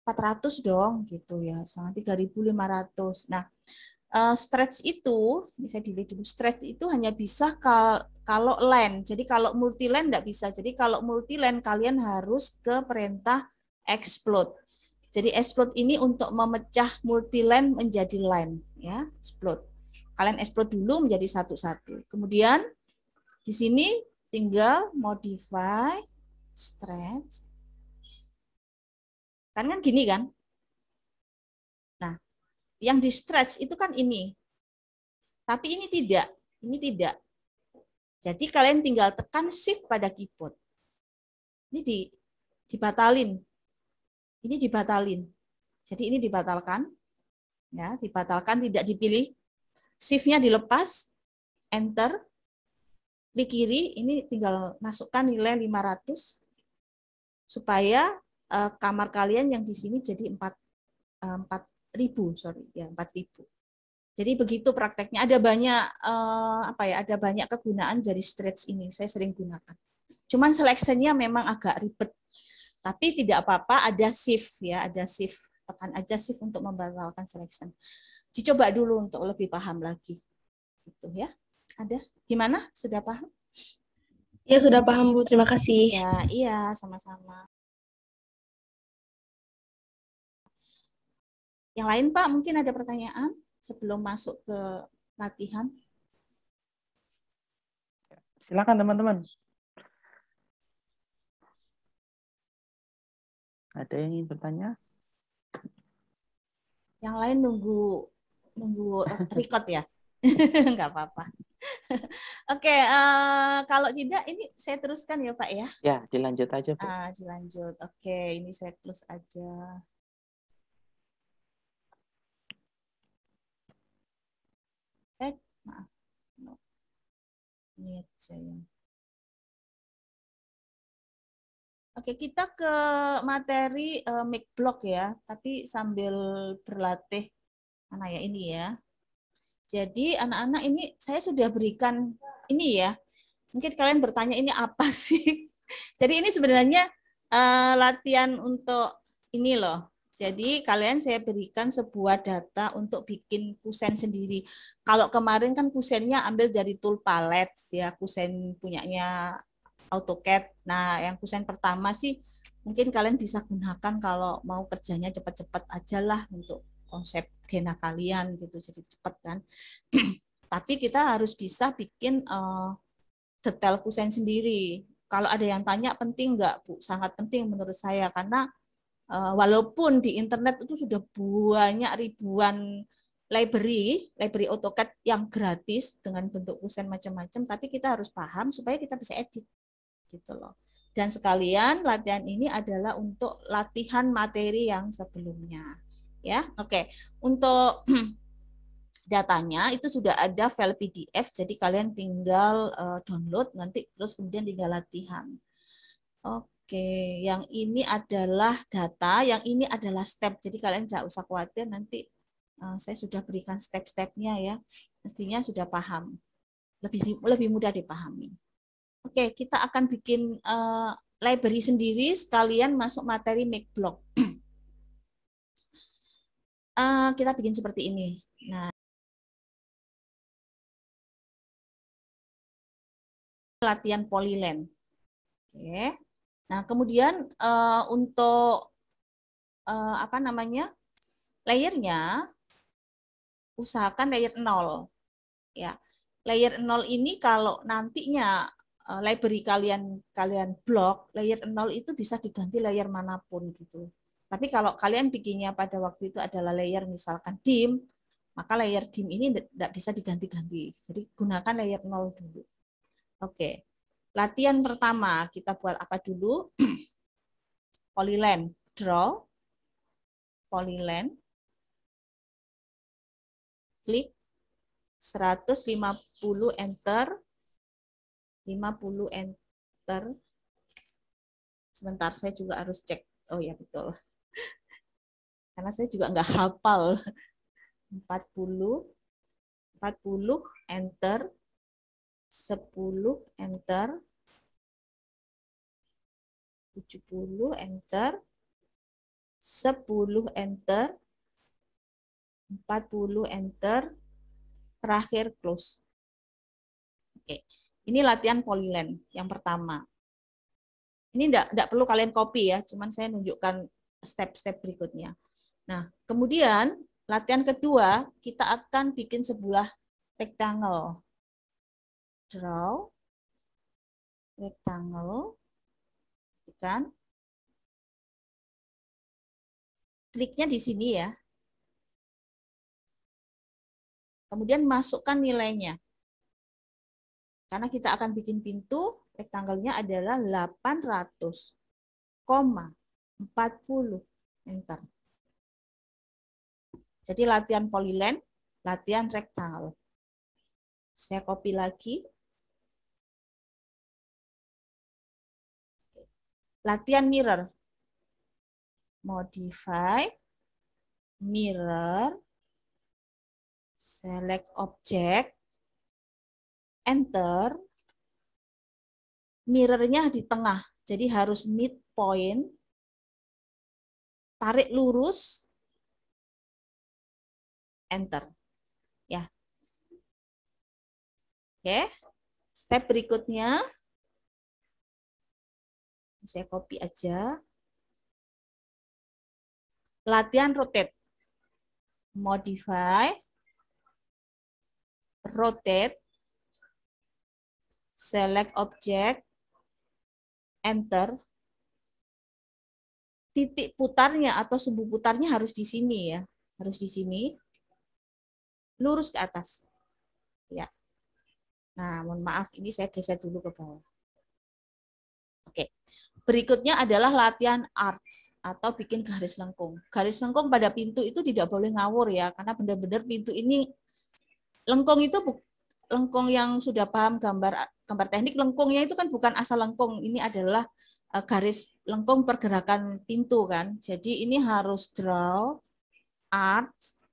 400 dong, gitu ya. Sama 3.500. Nah, stretch itu, bisa dilihat dulu, stretch itu hanya bisa kalau line. Jadi kalau multi line enggak bisa. Jadi kalau multi line kalian harus ke perintah explode. Jadi explode ini untuk memecah multi line menjadi line, ya, explode. Kalian explode dulu menjadi satu-satu. Kemudian di sini tinggal modify stretch. Kan gini kan? Nah, yang di stretch itu kan ini. Tapi ini tidak. Ini tidak. Jadi kalian tinggal tekan shift pada keyboard. Ini dibatalin. Ini dibatalin. Jadi ini dibatalkan. Ya, dibatalkan, tidak dipilih. Shift-nya dilepas, enter. Klik kiri, ini tinggal masukkan nilai 500 supaya kamar kalian yang di sini jadi 4.000, sorry ya, 4.000. Jadi begitu prakteknya. Ada banyak ada banyak kegunaan dari stretch ini. Saya sering gunakan. Cuman seleksinya memang agak ribet. Tapi tidak apa-apa, ada shift ya, ada shift. Tekan aja shift untuk membatalkan selection. Dicoba dulu untuk lebih paham lagi. Gitu ya. Ada? Gimana? Sudah paham? Ya, sudah paham, Bu. Terima kasih. Ya, iya, sama-sama. Yang lain, Pak, mungkin ada pertanyaan sebelum masuk ke latihan? Silakan teman-teman. Ada yang ingin bertanya? Yang lain nunggu record ya? Enggak apa-apa. Oke, kalau tidak ini saya teruskan ya, Pak ya? Ya, dilanjut aja, Bu. Dilanjut. Oke, ini saya close aja. Maaf. Ini aja ya. Oke, kita ke materi make block ya, tapi sambil berlatih mana ya ini ya. Jadi anak-anak ini saya sudah berikan ini ya. Mungkin kalian bertanya ini apa sih? Jadi ini sebenarnya latihan untuk ini loh. Jadi kalian saya berikan sebuah data untuk bikin kusen sendiri. Kalau kemarin kan kusennya ambil dari tool palettes ya, kusen punyanya AutoCAD. Nah, yang kusen pertama sih mungkin kalian bisa gunakan kalau mau kerjanya cepat-cepat aja lah untuk konsep denah kalian gitu, jadi cepat kan. Tapi kita harus bisa bikin detail kusen sendiri. Kalau ada yang tanya penting nggak, Bu? Sangat penting menurut saya karena walaupun di internet itu sudah banyak ribuan library AutoCAD yang gratis dengan bentuk kusen macam-macam, tapi kita harus paham supaya kita bisa edit gitu loh. Dan sekalian latihan ini adalah untuk latihan materi yang sebelumnya. Ya, oke. Untuk datanya itu sudah ada file PDF, jadi kalian tinggal download nanti terus kemudian tinggal latihan. Oke, yang ini adalah data, yang ini adalah step. Jadi kalian jangan usah khawatir, nanti saya sudah berikan step-stepnya ya. Mestinya sudah paham, lebih mudah dipahami. Oke, kita akan bikin library sendiri sekalian masuk materi make block. Kita bikin seperti ini. Nah, latihan polyland. Oke. Nah, kemudian untuk apa namanya? Layernya usahakan layer 0. Ya. Layer 0 ini kalau nantinya library kalian blok, layer 0 itu bisa diganti layer manapun gitu. Tapi kalau kalian bikinnya pada waktu itu adalah layer misalkan dim, maka layer dim ini tidak bisa diganti-ganti. Jadi gunakan layer 0 dulu. Oke. Latihan pertama kita buat apa dulu? Polyland, draw, polyland, klik 150 enter, 50 enter. Sebentar, saya juga harus cek. Oh ya betul. Karena saya juga nggak hafal. 40 enter, 10 enter, 70 enter, 10 enter, 40 enter, terakhir close. Oke, ini latihan polyland yang pertama. Ini enggak perlu kalian copy ya, cuman saya nunjukkan step-step berikutnya. Nah, kemudian latihan kedua kita akan bikin sebuah rectangle. Draw rectangle, kan? Kliknya di sini ya. Kemudian masukkan nilainya. Karena kita akan bikin pintu, rectangle-nya adalah 800,40. Enter. Jadi latihan polyland, latihan rectangle. Saya copy lagi. Latihan mirror. Modify, mirror, select object, enter. Mirrornya di tengah, jadi harus midpoint. Tarik lurus, enter. Ya. Oke. Step berikutnya saya copy aja. Latihan rotate. Modify, rotate, select object, enter. Titik putarnya atau sumbu putarnya harus di sini ya. Harus di sini. Lurus ke atas. Ya. Nah, mohon maaf ini saya geser dulu ke bawah. Oke. Berikutnya adalah latihan arch atau bikin garis lengkung. Garis lengkung pada pintu itu tidak boleh ngawur ya, karena benar-benar pintu ini lengkung itu lengkung yang sudah paham gambar teknik, lengkungnya itu kan bukan asal lengkung, ini adalah garis lengkung pergerakan pintu kan. Jadi ini harus draw arch.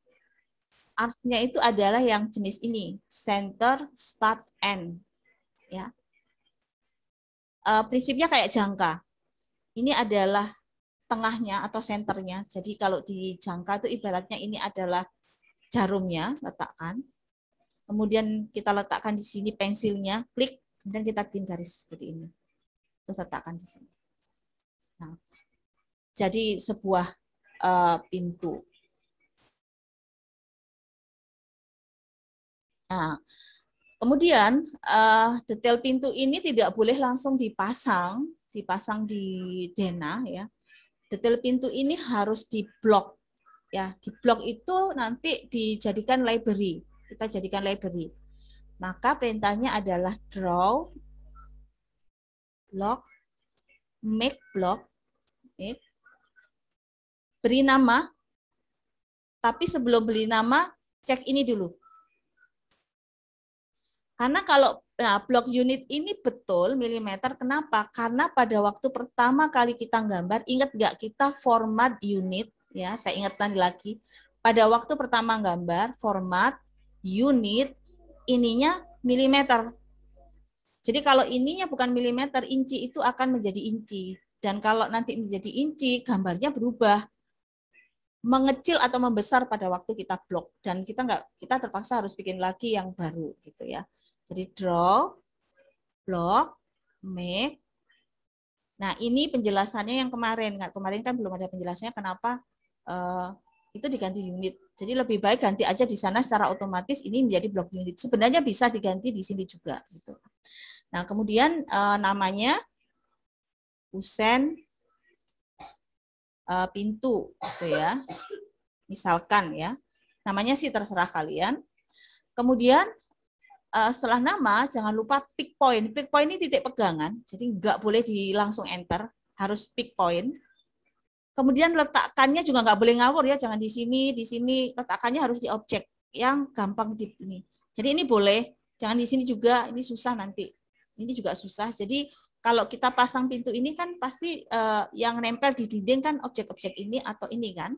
Arch-nya itu adalah yang jenis ini, center, start, end. Ya. Prinsipnya kayak jangka. Ini adalah tengahnya atau senternya. Jadi kalau di jangka itu ibaratnya ini adalah jarumnya, letakkan. Kemudian kita letakkan di sini pensilnya, klik, kemudian kita bikin garis seperti ini. Terus letakkan di sini. Nah, jadi sebuah pintu. Nah, kemudian detail pintu ini tidak boleh langsung dipasang di denah ya. Detail pintu ini harus diblok ya. Di blok itu nanti dijadikan library. Kita jadikan library. Maka perintahnya adalah draw block, make block, make. Beri nama Tapi sebelum beli nama, cek ini dulu. Karena kalau blok unit ini betul milimeter, kenapa? Karena pada waktu pertama kali kita gambar, ingat nggak kita format unit, ya saya ingat tadi lagi, pada waktu pertama gambar, format, unit, ininya milimeter. Jadi kalau ininya bukan milimeter, inci itu akan menjadi inci. Dan kalau nanti menjadi inci, gambarnya berubah. Mengecil atau membesar pada waktu kita blok. Dan kita terpaksa harus bikin lagi yang baru gitu ya. Jadi draw, block, make. Nah ini penjelasannya yang kemarin. Kemarin kan belum ada penjelasannya kenapa itu diganti unit. Jadi lebih baik ganti aja di sana secara otomatis ini menjadi blok unit. Sebenarnya bisa diganti di sini juga. Gitu. Nah kemudian namanya kusen pintu, gitu ya. Misalkan ya, namanya sih terserah kalian. Kemudian setelah nama jangan lupa pick point. Pick point ini titik pegangan, jadi nggak boleh langsung enter, harus pick point. Kemudian letakkannya juga nggak boleh ngawur ya, jangan di sini, letakkannya harus di objek yang gampang di ini. Jadi ini boleh, jangan di sini juga, ini susah nanti. Ini juga susah. Jadi kalau kita pasang pintu ini kan pasti yang nempel di dinding kan objek-objek ini atau ini kan.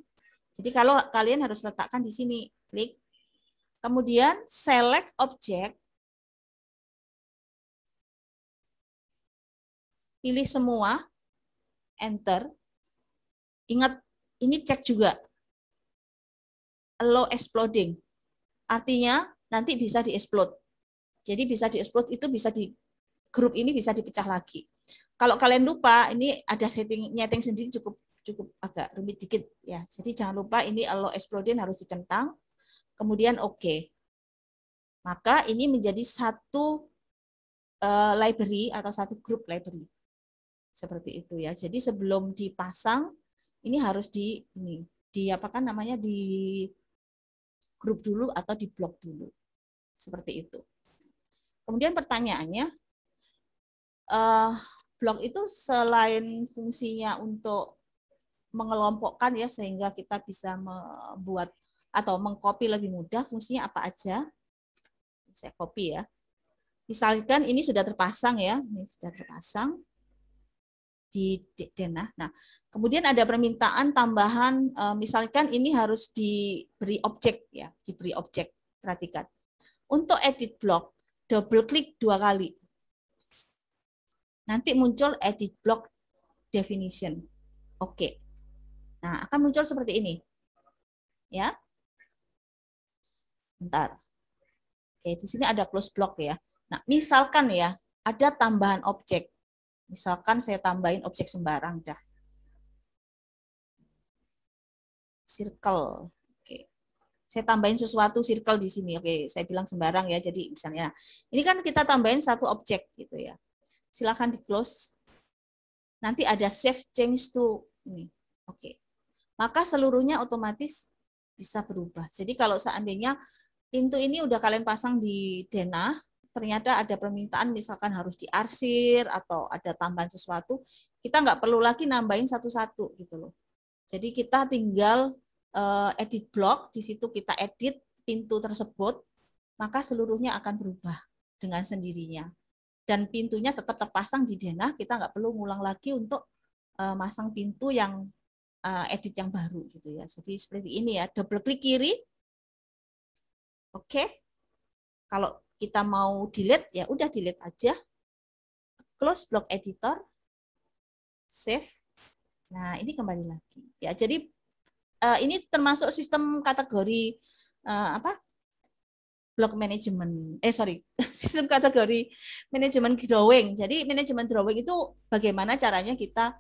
Jadi kalau kalian harus letakkan di sini, klik. Kemudian select objek. Pilih semua, enter. Ingat, ini cek juga. Allow exploding. Artinya nanti bisa di-explode. Jadi bisa di-explode itu bisa grup ini bisa dipecah lagi. Kalau kalian lupa, ini ada nyeting sendiri cukup agak rumit dikit ya. Jadi jangan lupa ini allow exploding harus dicentang. Kemudian oke. Maka ini menjadi satu library atau satu grup library. Seperti itu ya. Jadi sebelum dipasang ini harus di apakan namanya di grup dulu atau di blok dulu. Seperti itu. Kemudian pertanyaannya, blok itu selain fungsinya untuk mengelompokkan ya sehingga kita bisa membuat atau mengcopy lebih mudah, fungsinya apa aja? Saya copy ya. Misalkan ini sudah terpasang ya, ini sudah terpasang di denah. Nah, kemudian ada permintaan tambahan, misalkan ini harus diberi objek ya, diberi objek. Perhatikan. Untuk edit block, double klik 2 kali. Nanti muncul edit block definition. Oke. Nah, akan muncul seperti ini. Ya. Bentar. Oke, di sini ada close block ya. Nah, misalkan ya, ada tambahan objek. Misalkan saya tambahin objek sembarang dah. Circle. Oke. Saya tambahin sesuatu circle di sini. Oke, saya bilang sembarang ya. Jadi misalnya, ini kan kita tambahin satu objek gitu ya. Silakan di close. Nanti ada save change to ini. Oke. Maka seluruhnya otomatis bisa berubah. Jadi kalau seandainya pintu ini udah kalian pasang di denah, ternyata ada permintaan misalkan harus diarsir atau ada tambahan sesuatu, kita nggak perlu lagi nambahin satu-satu gitu loh. Jadi kita tinggal edit block, di situ kita edit pintu tersebut, maka seluruhnya akan berubah dengan sendirinya. Dan pintunya tetap terpasang di denah, kita nggak perlu ngulang lagi untuk masang pintu yang edit yang baru gitu ya. Jadi seperti ini ya, double klik kiri. Oke. Kalau kita mau delete ya udah delete aja. Close block editor. Save. Nah, ini kembali lagi. Ya, jadi ini termasuk sistem kategori block management. Sistem kategori manajemen drawing. Jadi manajemen drawing itu bagaimana caranya kita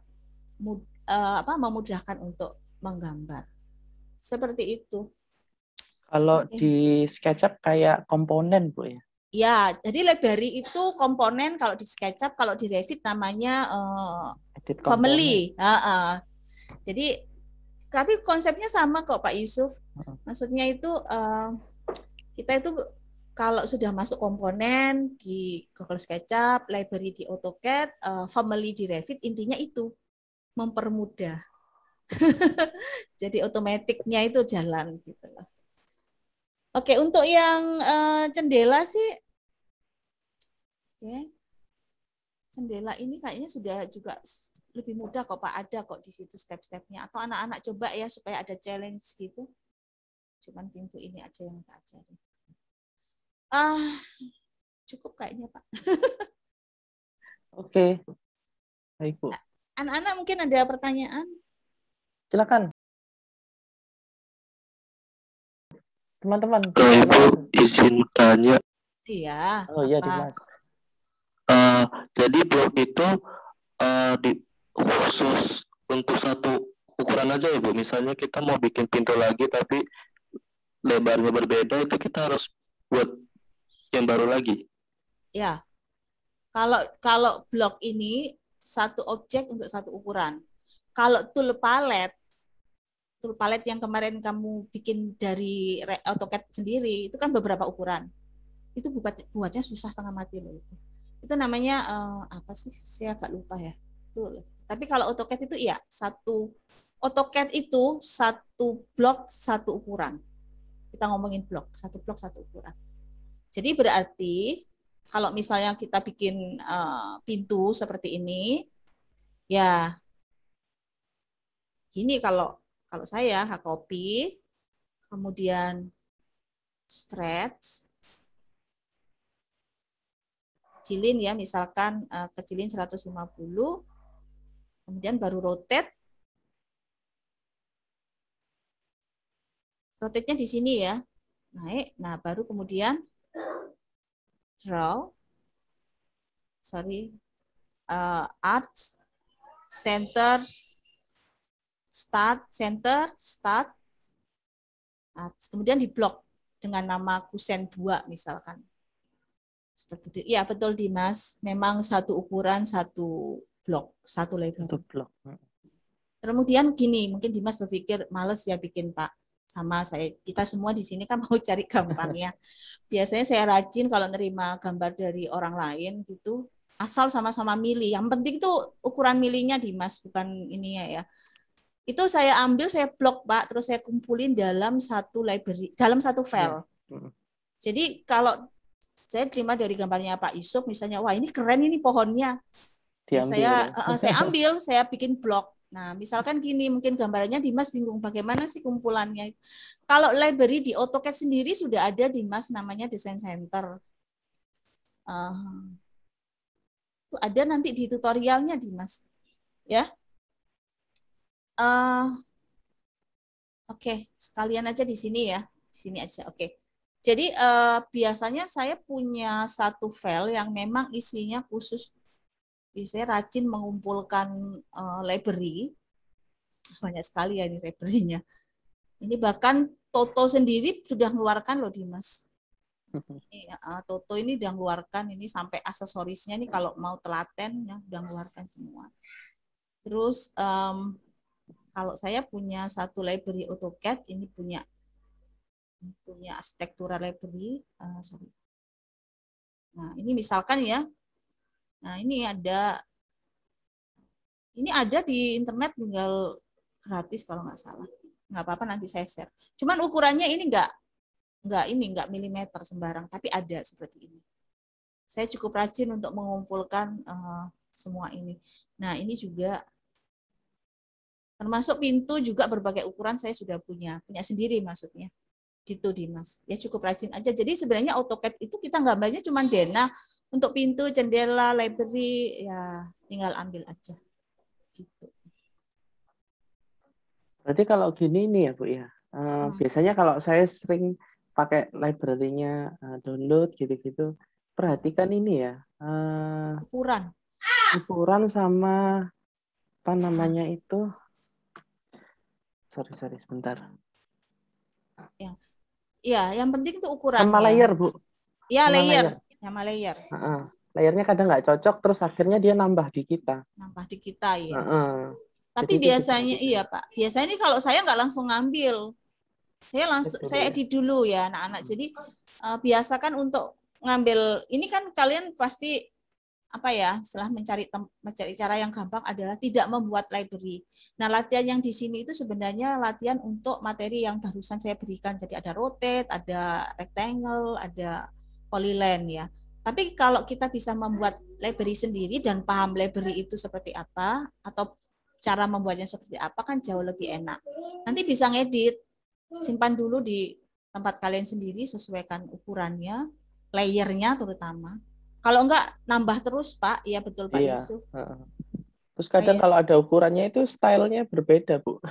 memudahkan untuk menggambar. Seperti itu. Kalau di SketchUp kayak komponen, Bu ya? Ya, jadi library itu komponen kalau di SketchUp, kalau di Revit namanya family. Jadi, tapi konsepnya sama kok Pak Yusuf. Maksudnya itu kita itu kalau sudah masuk komponen di Google SketchUp, library di AutoCAD, family di Revit, intinya itu mempermudah. Jadi otomatiknya itu jalan gitu loh. Oke, untuk yang jendela sih, oke, jendela ini kayaknya sudah juga lebih mudah kok Pak, ada kok di situ step-stepnya. Atau anak-anak coba ya supaya ada challenge gitu. Cuman pintu ini aja yang tak ajarin. Cukup kayaknya Pak. Oke, baik Bu. Anak-anak mungkin ada pertanyaan? Silakan. Teman-teman. Ibu izin tanya. Iya. Oh iya, apa? Dimas. Jadi blok itu khusus untuk satu ukuran aja ya Bu. Misalnya kita mau bikin pintu lagi tapi lebarnya berbeda, itu kita harus buat yang baru lagi. Ya. Kalau blok ini satu objek untuk satu ukuran. Kalau tool palette yang kemarin kamu bikin dari AutoCAD sendiri, itu kan beberapa ukuran. Itu buatnya susah setengah mati loh itu. Itu namanya apa sih? Saya agak lupa ya. Tuh. Tapi kalau AutoCAD itu ya AutoCAD itu satu blok satu ukuran. Kita ngomongin blok, satu blok satu ukuran. Jadi berarti kalau misalnya kita bikin pintu seperti ini, ya gini kalau saya copy, kemudian stretch, kecilin ya, misalkan kecilin 150, kemudian baru rotate. Rotate-nya di sini ya, naik. Nah, baru kemudian draw, arch, center, start, kemudian di blok dengan nama kusen 2 misalkan. Seperti itu. Ya betul Dimas, memang satu ukuran satu blok, satu lebar. Satu blok. Kemudian gini, mungkin Dimas berpikir males ya bikin Pak. Sama kita semua di sini kan mau cari gampangnya. Biasanya saya rajin kalau nerima gambar dari orang lain gitu, asal sama-sama milih. Yang penting tuh ukuran milihnya Dimas, bukan ininya ya. Itu saya ambil, saya blok Pak, terus saya kumpulin dalam satu library, dalam satu file. Jadi kalau saya terima dari gambarnya Pak Yusuf, misalnya, wah ini keren ini pohonnya. Saya ambil, saya bikin blok. Nah, misalkan gini, mungkin gambarnya Dimas bingung bagaimana sih kumpulannya. Kalau library di AutoCAD sendiri sudah ada Dimas, namanya Design Center. Itu ada nanti di tutorialnya Dimas. Ya. Oke, sekalian aja di sini ya. Di sini aja, oke. Jadi biasanya saya punya satu file yang memang isinya khusus. Saya rajin mengumpulkan library. Banyak sekali ya ini library-nya. Ini bahkan Toto sendiri sudah mengeluarkan loh Dimas. Toto ini sudah mengeluarkan ini sampai aksesorisnya ini kalau mau telaten ya sudah mengeluarkan semua. Terus kalau saya punya satu library AutoCAD, ini punya arsitektura library. Nah, ini misalkan ya. Nah, ini ada di internet, tinggal gratis kalau nggak salah. Nggak apa-apa, nanti saya share. Cuman ukurannya ini nggak milimeter sembarang, tapi ada seperti ini. Saya cukup rajin untuk mengumpulkan semua ini. Nah, ini juga termasuk pintu juga berbagai ukuran saya sudah punya sendiri maksudnya. Gitu Dimas. Ya cukup rajin aja. Jadi sebenarnya AutoCAD itu kita gambarnya cuma denah untuk pintu, jendela, library, ya tinggal ambil aja. Gitu. Berarti kalau gini nih ya Bu ya. Biasanya kalau saya sering pakai library-nya download gitu-gitu, perhatikan ini ya. Ukuran sama apa namanya itu. Sorry sebentar. Ya, yang penting itu ukurannya. Sama layer, Bu. Ya, sama layer. Layernya kadang nggak cocok, terus akhirnya dia nambah di kita. Ya. Tapi Jadi biasanya iya Pak. Biasanya ini kalau saya nggak langsung ngambil. Saya edit dulu ya anak-anak. Jadi biasakan untuk ngambil, ini kan kalian pasti apa ya, setelah mencari cara yang gampang adalah tidak membuat library. Nah, latihan yang di sini itu sebenarnya latihan untuk materi yang barusan saya berikan. Jadi ada rotate, ada rectangle, ada polyline ya. Tapi kalau kita bisa membuat library sendiri dan paham library itu seperti apa atau cara membuatnya seperti apa kan jauh lebih enak. Nanti bisa ngedit, simpan dulu di tempat kalian sendiri, sesuaikan ukurannya, layernya terutama. Kalau enggak nambah terus Pak, ya betul Pak Yusuf. Terus kadang kalau ada ukurannya itu stylenya berbeda Bu.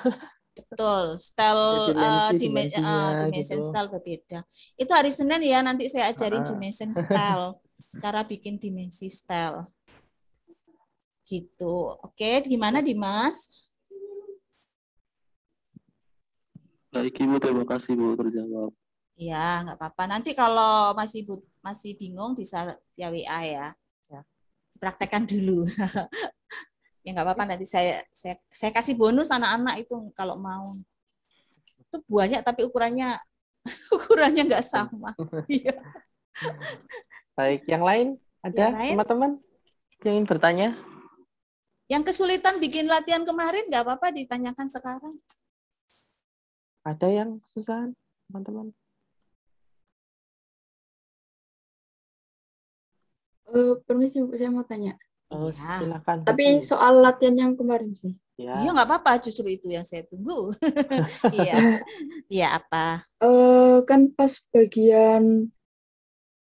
Betul, style dimension gitu. style berbeda. Itu hari Senin ya, nanti saya ajarin dimension style, cara bikin dimensi style. Gitu. Oke, gimana Dimas? Baik Ibu, terima kasih Bu terjawab. Ya, nggak apa-apa. Nanti kalau masih bingung bisa via WA ya. Praktekkan dulu. Ya nggak apa-apa. Nanti saya kasih bonus anak-anak itu kalau mau. Itu banyak tapi ukurannya nggak sama. Iya. Baik, yang lain ada teman-teman yang ingin bertanya? Yang kesulitan bikin latihan kemarin nggak apa-apa ditanyakan sekarang. Ada yang susah, teman-teman? Permisi Bu, saya mau tanya. Silakan. Tapi soal latihan yang kemarin sih. Iya nggak apa-apa, justru itu yang saya tunggu. Iya, iya apa? Kan pas bagian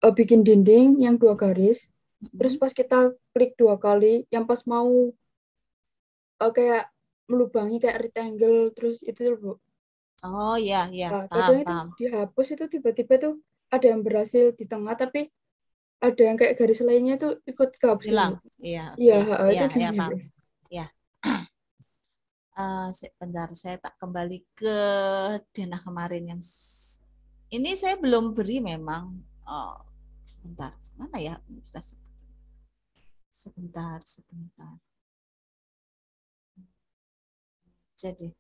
bikin dinding yang 2 garis, terus pas kita klik 2 kali, yang pas mau kayak melubangi kayak rectangle, terus itu Bu. Oh iya, Nah, paham, kadang itu paham. dihapus itu tiba-tiba tuh ada yang berhasil di tengah, tapi ada yang kayak garis lainnya itu ikut kehapus. Hilang. Iya, itu iya, gimana? paham. Ya. Bentar, saya tak kembali ke denah kemarin yang ini saya belum beri memang. Oh, sebentar, mana ya? Bisa sebentar. Jadi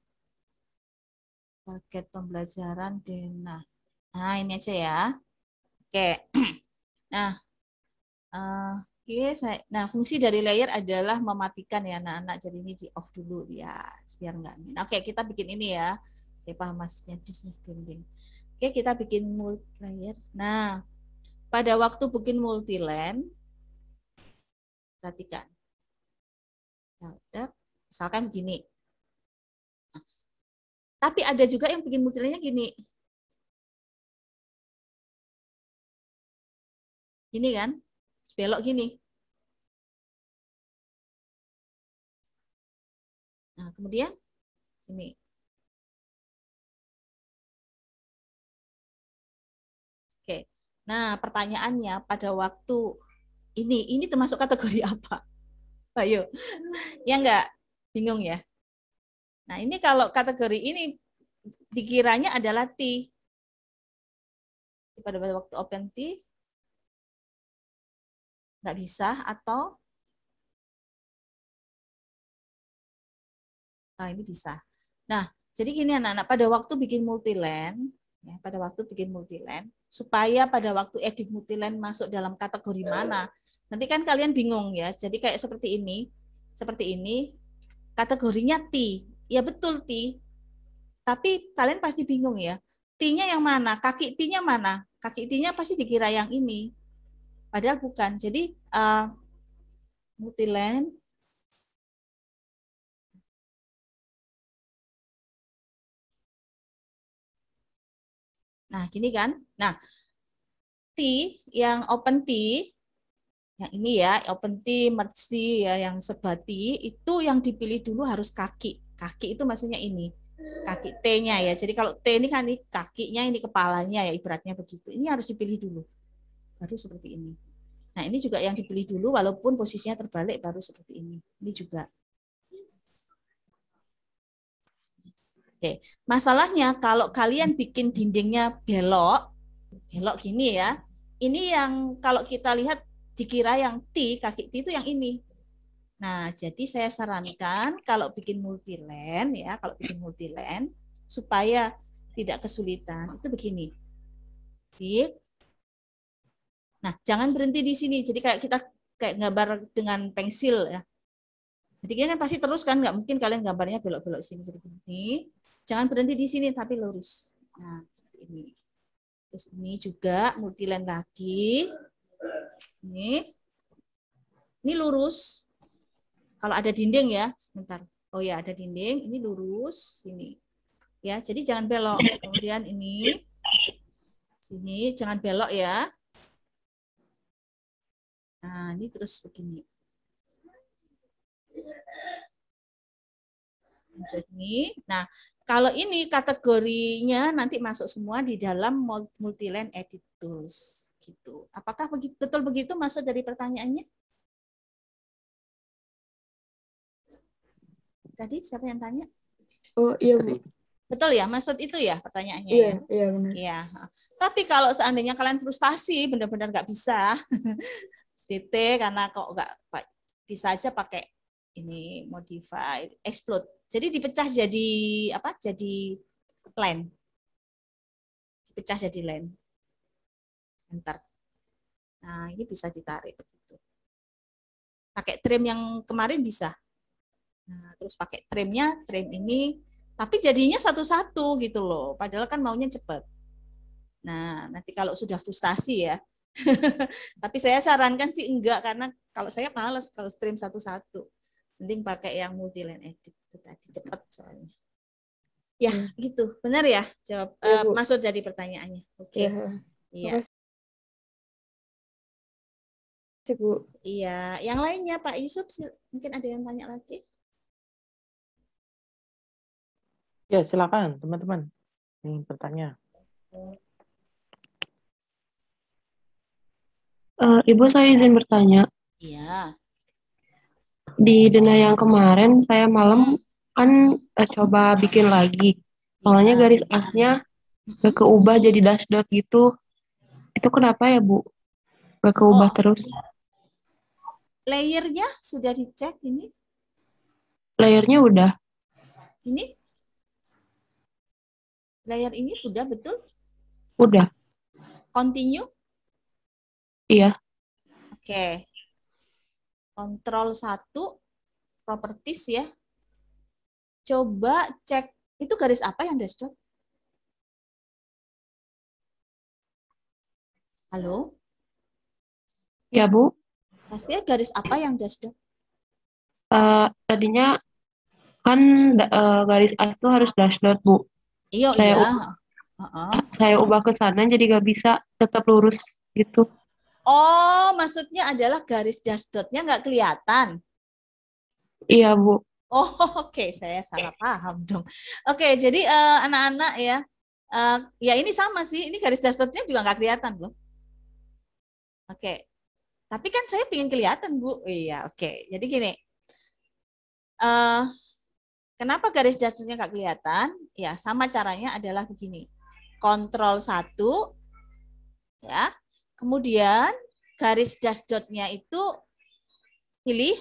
target pembelajaran denah. Nah, ini aja ya. Oke. Nah, fungsi dari layer adalah mematikan ya anak-anak. Jadi ini di off dulu ya, biar nggak. Oke, kita bikin ini ya. Saya paham maksudnya business building. Oke, kita bikin multi layer. Nah, pada waktu bikin multi line, perhatikan. Misalkan gini. Tapi ada juga yang bikin multi line-nya gini. Gini kan? Belok gini. Nah, kemudian ini. Oke. Nah, pertanyaannya pada waktu ini termasuk kategori apa? Ayo. Ya enggak? Bingung ya? Nah, ini kalau kategori ini dikiranya adalah T. Pada waktu open T nggak bisa atau ini bisa. Nah, jadi gini anak-anak, pada waktu bikin multiline, ya, pada waktu bikin multiline, supaya pada waktu edit multiline masuk dalam kategori mana, nanti kan kalian bingung ya. Jadi kayak seperti ini, kategorinya T, ya betul T, tapi kalian pasti bingung ya. T-nya yang mana? Kaki T-nya mana? Kaki T-nya pasti dikira yang ini. Padahal bukan. Jadi multiline nah gini kan. Nah T yang open T yang ini ya open T, merge T ya yang sebati itu yang dipilih dulu harus kaki. Kaki itu maksudnya ini. Kaki T-nya ya. Jadi kalau T ini kan ini kakinya, ini kepalanya ya ibaratnya begitu. Ini harus dipilih dulu. Baru seperti ini. Nah, ini juga yang dipilih dulu walaupun posisinya terbalik baru seperti ini. Ini juga. Oke, masalahnya kalau kalian bikin dindingnya belok gini ya. Ini yang kalau kita lihat dikira yang T, kaki T itu yang ini. Nah, jadi saya sarankan kalau bikin multiline ya, supaya tidak kesulitan itu begini. Nah, jangan berhenti di sini. Jadi kayak kita kayak gambar dengan pensil ya. Jadi ini kan pasti terus kan, nggak mungkin kalian gambarnya belok-belok sini seperti ini. Jangan berhenti di sini tapi lurus. Nah, seperti ini. Terus ini juga multiline lagi. Ini lurus. Kalau ada dinding ya, sebentar. Oh ya, ada dinding, ini lurus sini. Ya, jadi jangan belok. Kemudian ini sini jangan belok ya. Nah, ini terus begini. Ini. Nah, kalau ini kategorinya nanti masuk semua di dalam multiline edit tools gitu. Apakah betul begitu maksud dari pertanyaannya? Tadi siapa yang tanya? Oh iya Bu. Betul ya, maksud itu ya pertanyaannya Iya, ya? iya benar. Iya. Tapi kalau seandainya kalian frustasi, benar-benar nggak bisa, DT karena kok nggak bisa aja pakai ini modify, explode. Jadi dipecah jadi apa? Jadi line. Dipecah jadi line. Enter. Nah, ini bisa ditarik begitu. Pakai trim yang kemarin bisa. Nah, terus pakai trimnya, trim ini, tapi jadinya satu-satu gitu loh. Padahal kan maunya cepat. Nah, nanti kalau sudah frustasi ya. Tapi saya sarankan sih enggak, karena kalau saya males kalau stream satu-satu. Mending pakai yang multiline edit itu tadi, cepat soalnya. Ya, gitu. Benar ya? Jawab Ya, Bu. maksud dari pertanyaannya. Oke. Iya. Bu. Iya, yang lainnya Pak Yusuf mungkin ada yang tanya lagi? Ya, silakan teman-teman. Ini bertanya. Ibu, saya izin bertanya. Iya. Di Dena yang kemarin saya malam kan coba bikin lagi. Soalnya garis asnya gak keubah jadi dash dot gitu. Itu kenapa ya Bu? Gak keubah terus. Layernya sudah dicek ini? Layernya udah. Ini? Layer ini sudah betul? Udah. Continue? Iya. Oke. Kontrol 1, properties ya. Coba cek, itu garis apa yang dash dot? Halo? Ya Bu. Maksudnya garis apa yang dash dot? Tadinya kan garis as itu harus dash dot Bu. Iya, Saya ubah ke sana jadi gak bisa, tetap lurus gitu. Oh, maksudnya adalah garis dash dotnya nggak kelihatan. Iya Bu. Oh, oke, saya salah paham dong. Oke, jadi anak-anak ya, ya ini sama sih, ini garis dash dotnya juga nggak kelihatan loh. Oke, tapi kan saya ingin kelihatan Bu. Iya, oke. Jadi gini, kenapa garis dash dotnya nggak kelihatan? Ya, sama caranya adalah begini. Kontrol 1, ya. Kemudian garis dash dotnya itu pilih.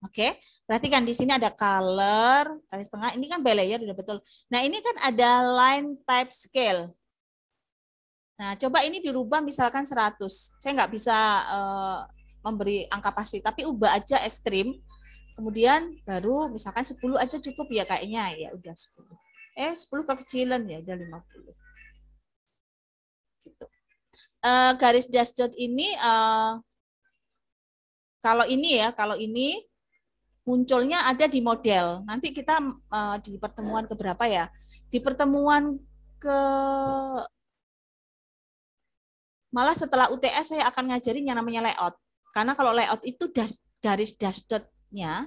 Oke, berarti kan di sini ada color, garis tengah, ini kan by layer udah betul. Nah, ini kan ada line type scale. Nah, coba ini dirubah misalkan 100. Saya nggak bisa memberi angka pasti, tapi ubah aja ekstrim. Kemudian baru misalkan 10 aja cukup ya kayaknya, ya udah 10. 10 kekecilan ya udah 50. Gitu. Garis dash dot ini kalau ini munculnya ada di model. Nanti kita di pertemuan keberapa ya? Di pertemuan malah setelah UTS saya akan ngajarin yang namanya layout. Karena kalau layout itu garis dash dot-nya,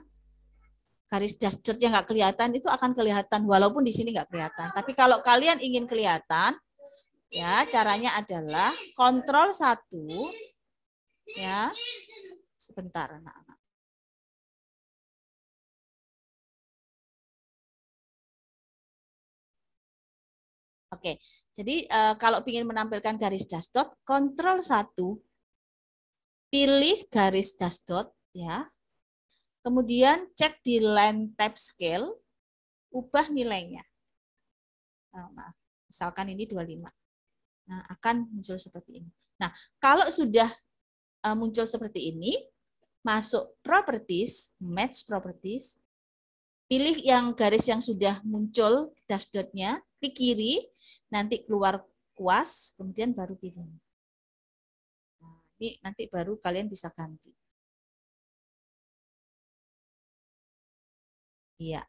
garis dash dot yang nggak kelihatan itu akan kelihatan walaupun di sini nggak kelihatan. Tapi kalau kalian ingin kelihatan, ya caranya adalah kontrol 1, ya, sebentar anak-anak. Oke, jadi kalau ingin menampilkan garis dash dot, kontrol 1, pilih garis dash dot, ya. Kemudian cek di line type scale, ubah nilainya. Maaf, misalkan ini 25. Nah, akan muncul seperti ini. Nah, kalau sudah muncul seperti ini, masuk properties, match properties, pilih yang garis yang sudah muncul dash dot-nya, klik kiri, nanti keluar kuas, kemudian baru pilih. Nah, ini nanti baru kalian bisa ganti. Iya,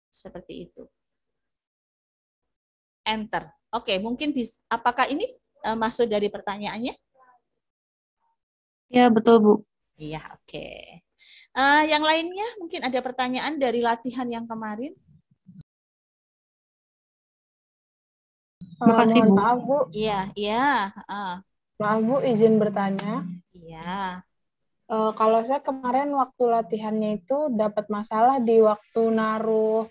seperti itu. Enter. Oke, mungkin bisa. Apakah ini masuk dari pertanyaannya? Ya, betul, Bu. Iya, oke. Yang lainnya mungkin ada pertanyaan dari latihan yang kemarin? Makasih, Mohon Bu. maaf, Bu. Iya, iya. Maaf, Bu, izin bertanya. Iya. Kalau saya kemarin waktu latihannya itu dapat masalah di waktu naruh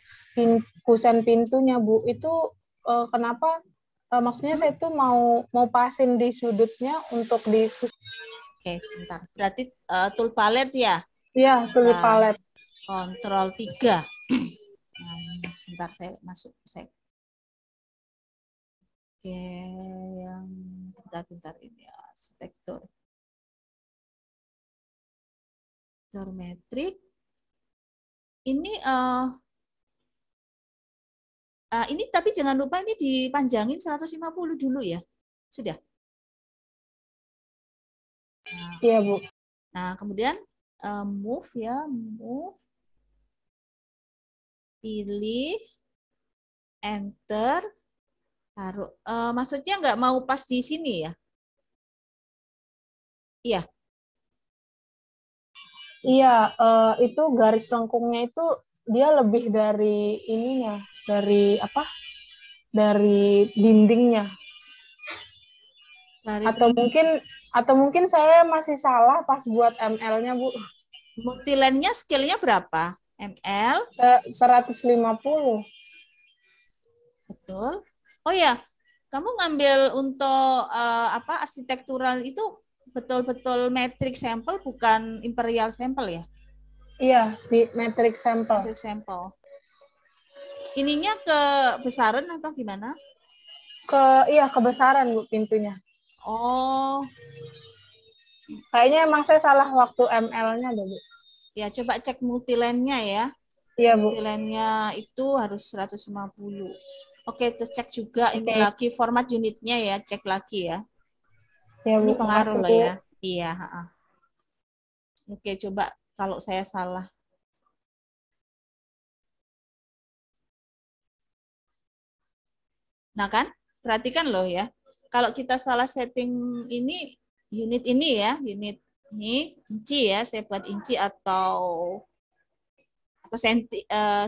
kusen pintunya, Bu. Itu kenapa? Maksudnya saya itu mau pasin di sudutnya untuk di. Oke, sebentar. Berarti tool palette ya? Iya, tool palette. Kontrol 3. Nah, sebentar saya masuk. Oke, yang bentar ini ya, arsitektur. Metrik. Ini ini tapi jangan lupa ini dipanjangin 150 dulu ya. Sudah? Nah, iya, Bu. Nah, kemudian move ya, move. Pilih, enter, taruh. Maksudnya nggak mau pas di sini ya? Iya. Iya, itu garis lengkungnya itu dia lebih dari ininya, dari apa? Dari dindingnya. Atau mungkin saya masih salah pas buat ML-nya, Bu. Multiline-nya skill-nya berapa? ML 150. Betul. Oh ya, kamu ngambil untuk arsitektural itu betul-betul metric sampel bukan imperial sampel ya? Iya, di metric sampel. Metric sampel. Ininya kebesaran atau gimana? Kebesaran, Bu, pintunya. Oh. Kayaknya emang saya salah waktu ML-nya, Bu. Ya, coba cek multiline-nya ya. Iya, Bu. Multiline-nya itu harus 150. Oke, terus cek juga ini lagi format unitnya ya, cek lagi ya. Ya, Bu, ini pengaruh makasih, loh Bu. ya. Iya. Oke, coba kalau saya salah. Nah kan, perhatikan loh ya. Kalau kita salah setting ini, unit ini ya, unit ini inci ya, saya buat inci atau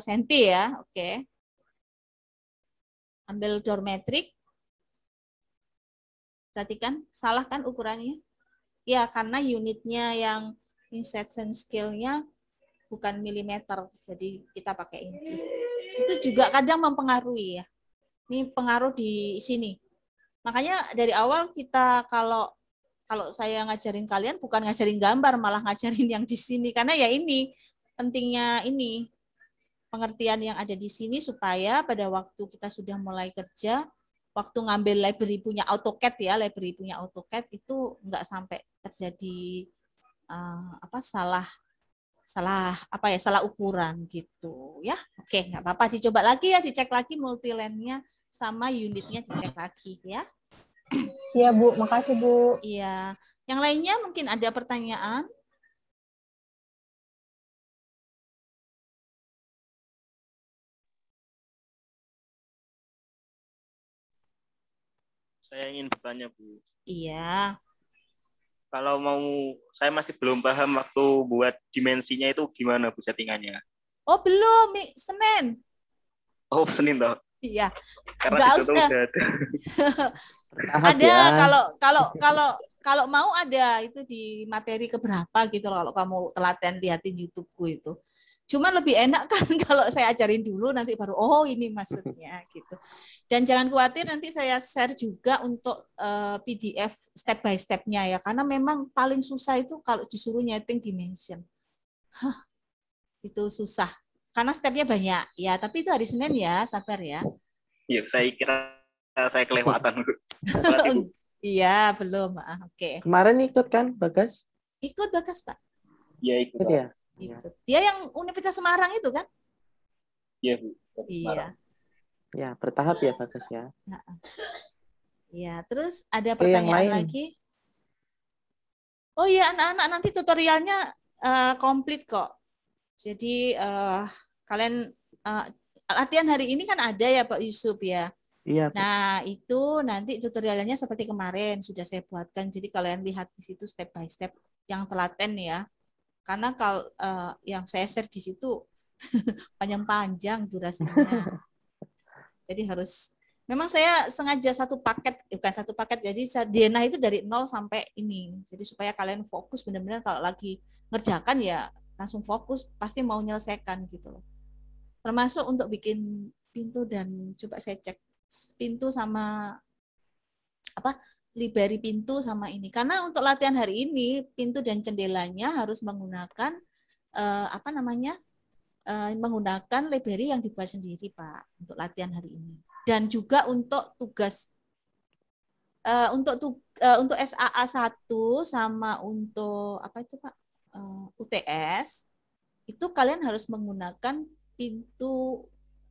senti ya, oke. Ambil door metric. Perhatikan, salah kan ukurannya? Ya, karena unitnya yang insertion scale-nya bukan milimeter, jadi kita pakai inci. Itu juga kadang mempengaruhi ya. Ini pengaruh di sini. Makanya dari awal kita kalau saya ngajarin kalian bukan ngajarin gambar, malah ngajarin yang di sini. Karena ya ini, pentingnya ini, pengertian yang ada di sini supaya pada waktu kita sudah mulai kerja, waktu ngambil library punya AutoCAD ya, library punya AutoCAD itu nggak sampai terjadi salah ukuran gitu ya. Oke, nggak apa-apa, dicoba lagi ya, dicek lagi multiline-nya sama unitnya, dicek lagi ya. Iya, Bu, makasih, Bu. Iya. Yang lainnya mungkin ada pertanyaan? Saya ingin bertanya, Bu. Iya. Kalau saya masih belum paham waktu buat dimensinya itu gimana, Bu, settingannya? Oh, belum, Senin. Oh, Senin toh? Iya. Karena nggak itu usah. Ada kalau mau ada itu di materi keberapa gitu loh, kalau kamu telaten liatin YouTube-ku itu. Cuma lebih enak kan kalau saya ajarin dulu nanti baru ini maksudnya gitu. Dan jangan khawatir, nanti saya share juga untuk PDF step by step-nya ya, karena memang paling susah itu kalau disuruh nyeting dimension. Itu susah. Karena stepnya banyak ya, tapi itu hari Senin ya, sabar ya. Iya, saya kira saya kelewatan. Iya, belum. Oke. Kemarin ikut kan, Bagas? Ikut Bagas, Pak. Iya ikut. Ikut ya? Ikut. Dia yang Universitas Semarang itu kan? Iya Bu. Iya. Ya, bertahap ya, Bagas ya. Iya, terus ada Oke, yang pertanyaan lain. lagi. Oh iya, anak-anak nanti tutorialnya komplit kok. Jadi kalian latihan hari ini kan ada ya Pak Yusuf ya. Iya, Bu. Nah, itu nanti tutorialnya seperti kemarin sudah saya buatkan. Jadi kalian lihat di situ step by step yang telaten ya. Karena kalau yang saya share di situ panjang-panjang durasinya. Jadi harus memang saya sengaja bukan satu paket. Jadi Diana itu dari 0 sampai ini. Jadi supaya kalian fokus benar-benar kalau lagi ngerjakan ya langsung fokus, pasti mau menyelesaikan gitu loh. Termasuk untuk bikin pintu dan coba saya cek pintu sama liberi pintu sama ini. Karena untuk latihan hari ini pintu dan jendelanya harus menggunakan menggunakan liberi yang dibuat sendiri Pak untuk latihan hari ini. Dan juga untuk tugas untuk SAA 1 sama untuk Pak UTS itu kalian harus menggunakan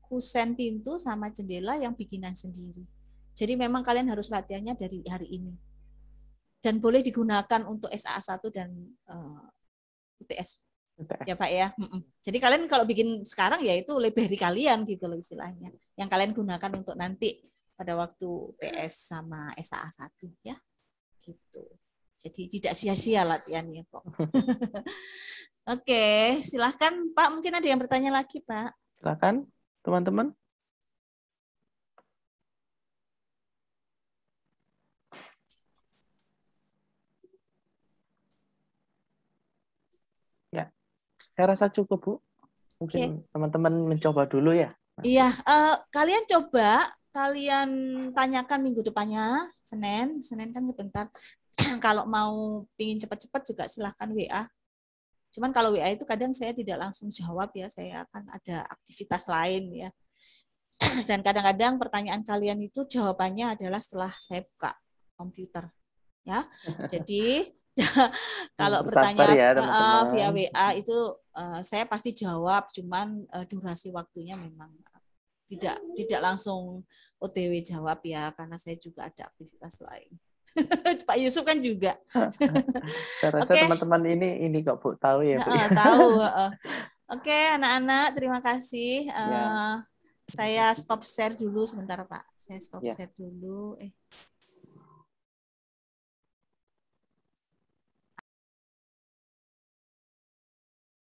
kusen pintu sama jendela yang bikinan sendiri. Jadi memang kalian harus latihannya dari hari ini. Dan boleh digunakan untuk SAA 1 dan UTS. Ya Pak ya. Jadi kalian kalau bikin sekarang ya itu liberi kalian gitu loh istilahnya. Yang kalian gunakan untuk nanti pada waktu UTS sama SAA 1 ya. Gitu. Jadi tidak sia-sia latihannya kok. Oke, silahkan Pak. Mungkin ada yang bertanya lagi Pak. Silakan teman-teman. Ya, saya rasa cukup Bu. Mungkin teman-teman mencoba dulu ya. Iya, kalian tanyakan minggu depannya, Senin kan sebentar. Kalau mau pingin cepat-cepat juga silahkan WA. Cuman kalau WA itu kadang saya tidak langsung jawab ya, saya akan ada aktivitas lain ya. Dan kadang-kadang pertanyaan kalian itu jawabannya adalah setelah saya buka komputer. Ya, jadi kalau pertanyaan ya, via WA itu saya pasti jawab, cuman durasi waktunya memang tidak langsung OTW jawab ya, karena saya juga ada aktivitas lain. Pak Yusuf kan juga. Saya rasa teman-teman ini kok Bu tahu ya Bu. Tahu. Oke, anak-anak terima kasih. Saya stop share dulu sebentar Pak. Saya stop share dulu.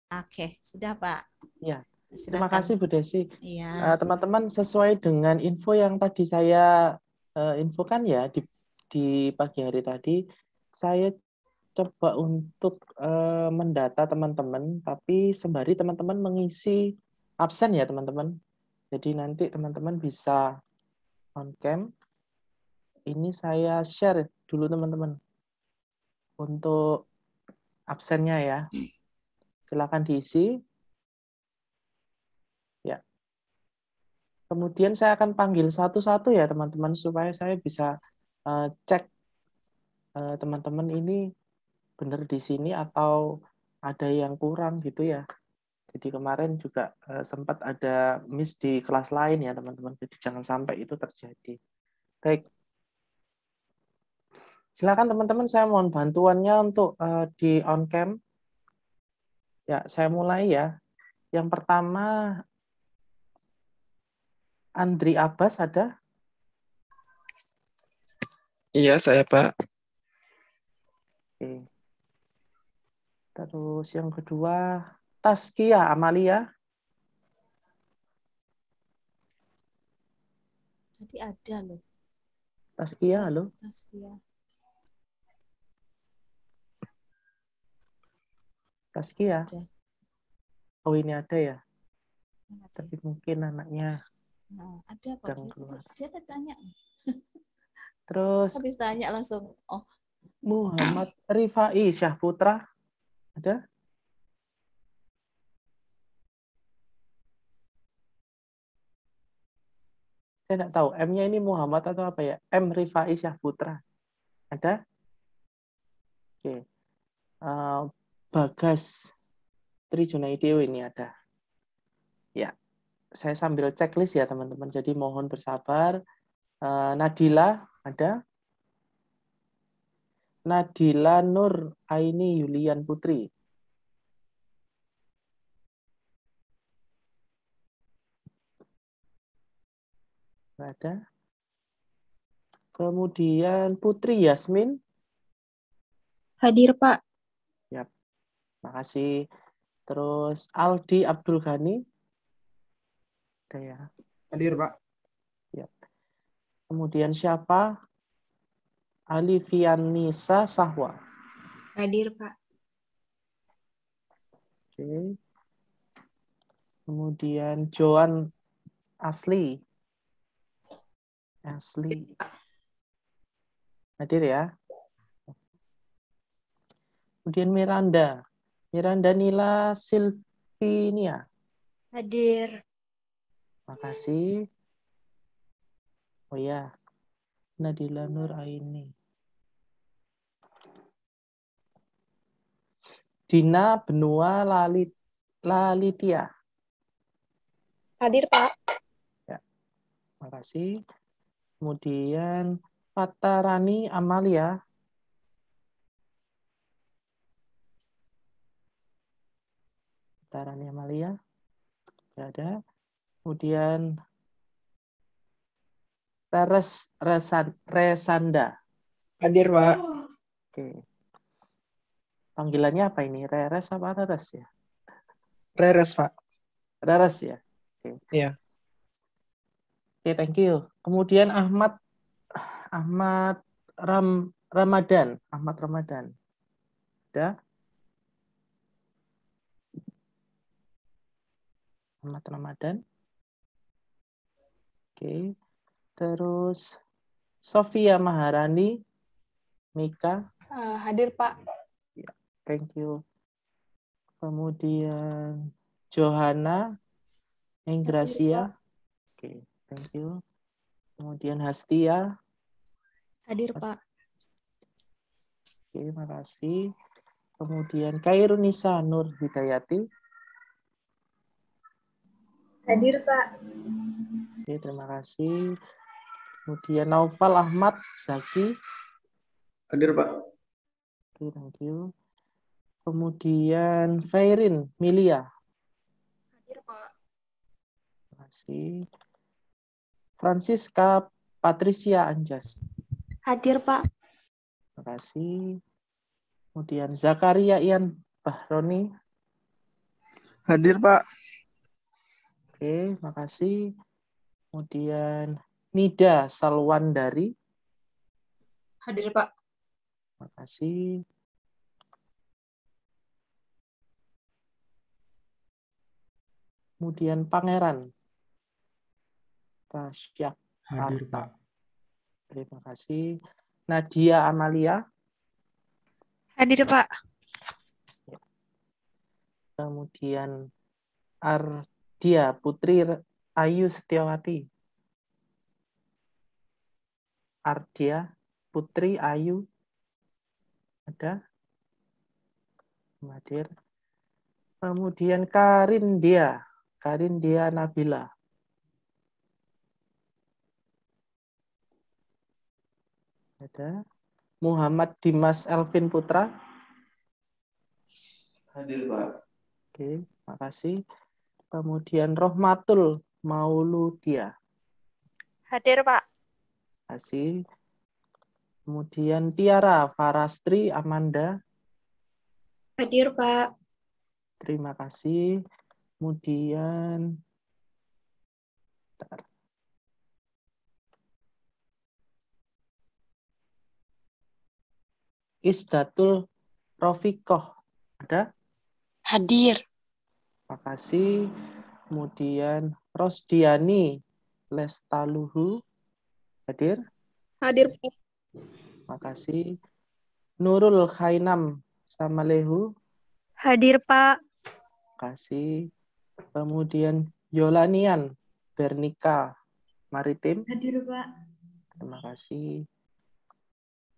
Oke, sudah Pak. Ya. Silakan. Terima kasih Bu Desi. Iya. Teman-teman sesuai dengan info yang tadi saya infokan ya di pagi hari tadi, saya coba untuk mendata teman-teman, tapi sembari teman-teman mengisi absen ya teman-teman. Jadi nanti teman-teman bisa on cam. Ini saya share dulu teman-teman untuk absennya ya. Silakan diisi. Ya. Kemudian saya akan panggil satu-satu ya teman-teman supaya saya bisa cek teman-teman ini benar di sini atau ada yang kurang gitu ya. Jadi kemarin juga sempat ada miss di kelas lain ya teman-teman. Jadi jangan sampai itu terjadi. Baik. Silakan teman-teman, saya mohon bantuannya untuk di on cam. Ya, saya mulai ya. Yang pertama Andri Abbas ada? Iya, saya Pak. Oke. Terus yang kedua Taskia Amalia. Tadi ada loh. Taskia, halo. Taskia. Oh, ini ada ya. Tapi mungkin anaknya ada kok. Dia tanya. Terus habis tanya langsung. Oh. Muhammad Rifai Syahputra ada? Saya tidak tahu M-nya ini Muhammad atau apa ya? M Rifai Syahputra. Ada? Oke. Bagas Trijunaideo ini ada. Ya, saya sambil checklist ya teman-teman. Jadi mohon bersabar. Nadila ada? Nadila Nur Aini Yulian Putri. Ada. Kemudian Putri Yasmin. Hadir, Pak. Yap. Makasih. Terus Aldi Abdul Ghani. Ada ya. Hadir, Pak. Yap. Kemudian siapa? Alifianisa Sahwa. Hadir, Pak. Oke. Kemudian Joan Asli. Hadir ya. Kemudian Miranda Nila Silvinia. Hadir. Makasih. Oh ya, Nadila Nur Aini. Dina Benua Lalitia. Hadir, Pak. Ya, makasih. Kemudian Patarani Amalia. Patarani Amalia. Tidak ada. Kemudian Resanda. Hadir, Pak. Oke. Panggilannya apa ini? Reres apa Reres ya? Reres, Pak. Reres ya? Oke. Iya. Oke, thank you. Kemudian Ahmad Ramadan. Ada? Ahmad Ramadan. Oke. Terus Sofia Maharani. Mika. Hadir, Pak. Ya, thank you. Kemudian Johanna Enggracia. Oke, thank you. Kemudian Hastia. Hadir, Pak. Oke, makasih. Kemudian Kairunisa Nur Hidayati. Hadir, Pak. Oke, terima kasih. Kemudian Naufal Ahmad Zaki. Hadir, Pak. Oke, thank you. Kemudian Fairin Milia. Hadir, Pak. Terima kasih. Francisca Patricia Anjas. Hadir, Pak. Terima kasih. Kemudian Zakaria Ian Bahroni. Hadir, Pak. Oke, makasih. Kemudian Nida Salwandari. Hadir, Pak. Makasih. Kemudian Pangeran Tasyak. Hadir, Pak. Terima kasih. Nadia Amalia. Hadir, Pak. Kemudian Ardia Putri Ayu Setiawati. Ardia Putri Ayu. Ada? Hadir. Kemudian Karin Dia Nabila. Ada. Muhammad Dimas Elvin Putra. Hadir, Pak. Oke, makasih. Kemudian Rohmatul Mauludia. Hadir, Pak. Kasih. Kemudian Tiara Farastri Amanda. Hadir, Pak. Terima kasih. Kemudian Isdatul Rofikoh. Ada? Hadir. Makasih. Kemudian Rosdiani Lestaluhu. Hadir? Hadir, Pak. Makasih. Nurul Khainam Samalehu. Hadir, Pak. Makasih. Kemudian Yolanian Bernika Maritim. Hadir, Pak. Terima kasih.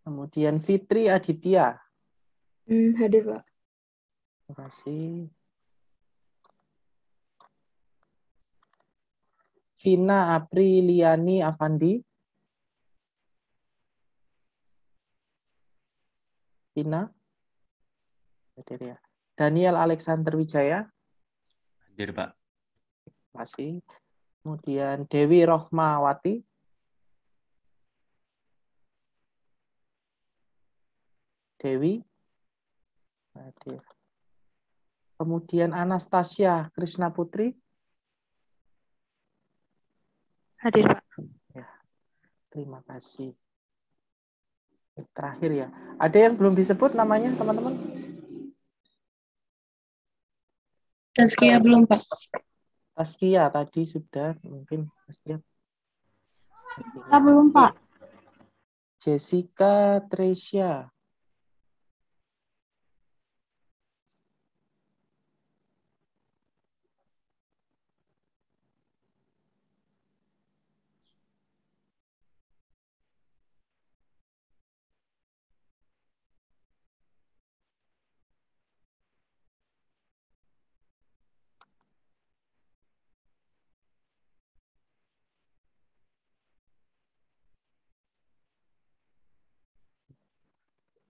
Kemudian Fitri Aditya. Hadir, Pak. Terima kasih. Vina Apriliani Avandi. Vina. Hadir ya. Daniel Alexander Wijaya. Hadir, Pak. Terima kasih. Kemudian Dewi Rohmawati. Dewi. Hadir. Kemudian Anastasia Krishna Putri. Hadir, Pak. Ya, terima kasih. Terakhir ya. Ada yang belum disebut namanya, teman-teman? Tazkia belum, Pak. Taskia tadi sudah, mungkin Taskia. Belum, Pak. Jessica Tresia.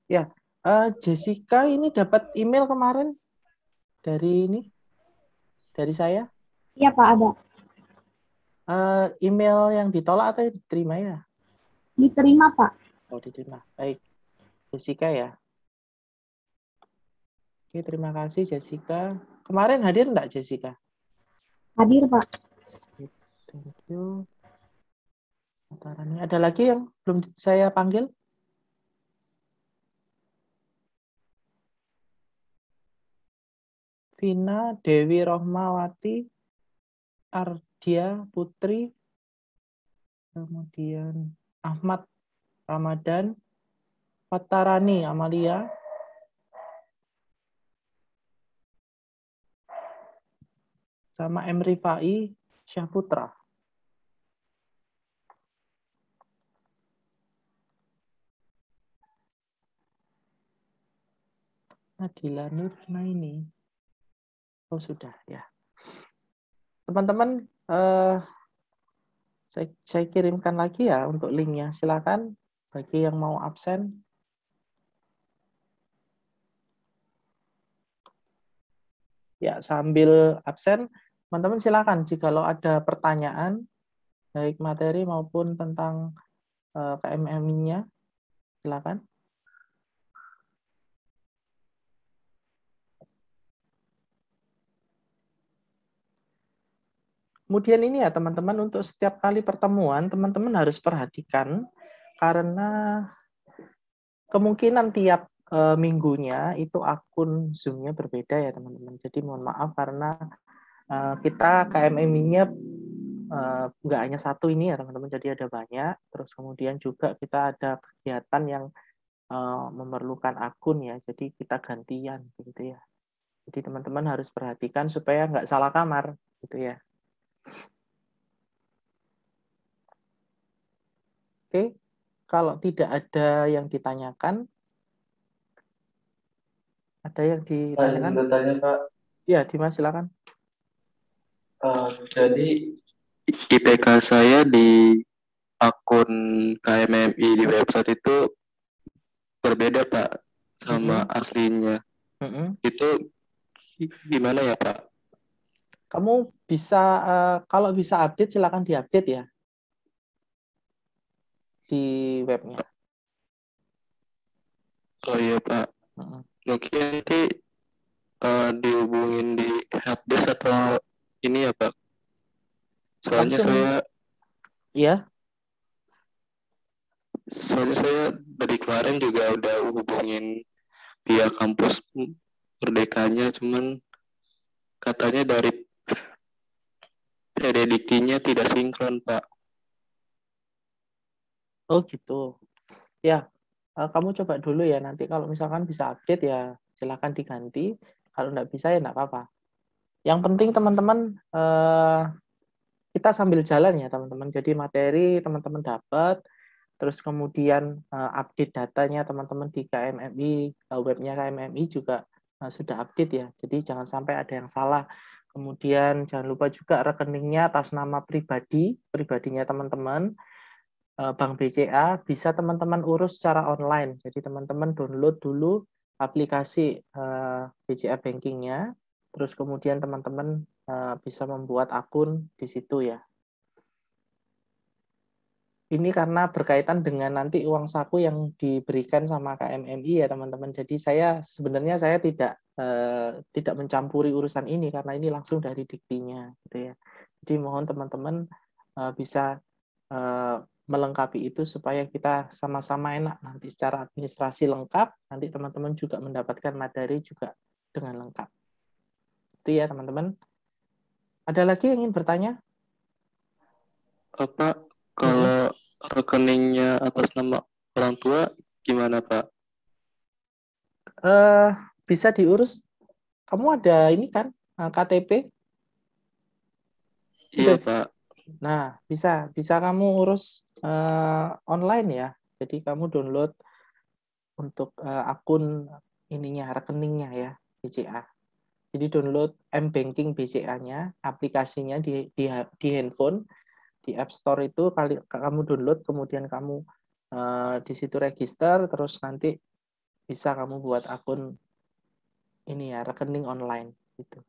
Ya, Jessica ini dapat email kemarin dari saya. Iya, Pak, ada. Email yang ditolak atau diterima ya? Diterima, Pak. Oh, diterima. Baik, Jessica ya. Oke, terima kasih Jessica. Kemarin hadir enggak Jessica? Hadir, Pak. Thank you. Ada lagi yang belum saya panggil? Vina Dewi Rohmawati, Ardia Putri, kemudian Ahmad Ramadan, Fatarani Amalia, sama M. Rifai Syahputra. Nadila Nurnaini. Oh sudah ya. Teman-teman, saya kirimkan lagi ya untuk linknya. Silakan bagi yang mau absen. Ya, sambil absen, teman-teman silakan jikalau ada pertanyaan, baik materi maupun tentang KMMI-nya, silakan. Kemudian ini ya teman-teman, untuk setiap kali pertemuan, teman-teman harus perhatikan, karena kemungkinan tiap minggunya itu akun Zoom-nya berbeda ya teman-teman. Jadi mohon maaf karena kita KMMI-nya nggak hanya satu ini ya teman-teman, jadi ada banyak. Terus kemudian juga kita ada kegiatan yang memerlukan akun ya, jadi kita gantian gitu ya. Jadi teman-teman harus perhatikan supaya nggak salah kamar gitu ya. Oke, kalau tidak ada yang ditanyakan, ada yang ditanyakan? Saya bertanya, Pak. Ya, Dimas silakan. Jadi IPK saya di akun KMMI di website itu berbeda, Pak, sama aslinya. Itu gimana ya, Pak? Kamu bisa, kalau bisa update, silakan diupdate ya di webnya. Oh iya, Pak. Mungkin nanti dihubungin di helpdesk atau ini ya, Pak? Soalnya saya dari kemarin juga udah hubungin via kampus Merdekanya, cuman katanya dari prediktinya tidak sinkron, Pak. Oh gitu. Ya, kamu coba dulu ya, nanti kalau misalkan bisa update ya silakan diganti. Kalau nggak bisa ya nggak apa-apa. Yang penting teman-teman, kita sambil jalan ya teman-teman. Jadi materi teman-teman dapat, terus kemudian update datanya teman-teman di KMMI, webnya KMMI juga sudah update ya, jadi jangan sampai ada yang salah. Kemudian jangan lupa juga rekeningnya atas nama pribadinya teman-teman, Bank BCA, bisa teman-teman urus secara online. Jadi teman-teman download dulu aplikasi BCA Bankingnya, terus kemudian teman-teman bisa membuat akun di situ ya. Ini karena berkaitan dengan nanti uang saku yang diberikan sama KMMI ya teman-teman. Jadi sebenarnya saya tidak mencampuri urusan ini karena ini langsung dari diktinya gitu ya. Jadi mohon teman-teman bisa melengkapi itu supaya kita sama-sama enak nanti secara administrasi lengkap, nanti teman-teman juga mendapatkan materi juga dengan lengkap. Itu ya teman-teman. Ada lagi yang ingin bertanya? Pak, kalau rekeningnya atas nama orang tua gimana Pak? Bisa diurus. Kamu ada ini kan KTP? Iya Pak. Nah, bisa kamu urus online ya. Jadi kamu download untuk akun ininya, rekeningnya ya, BCA. Jadi download M-Banking BCA-nya, aplikasinya di handphone, di App Store itu kamu download, kemudian kamu di situ register, terus nanti bisa kamu buat akun ini ya, rekening online gitu.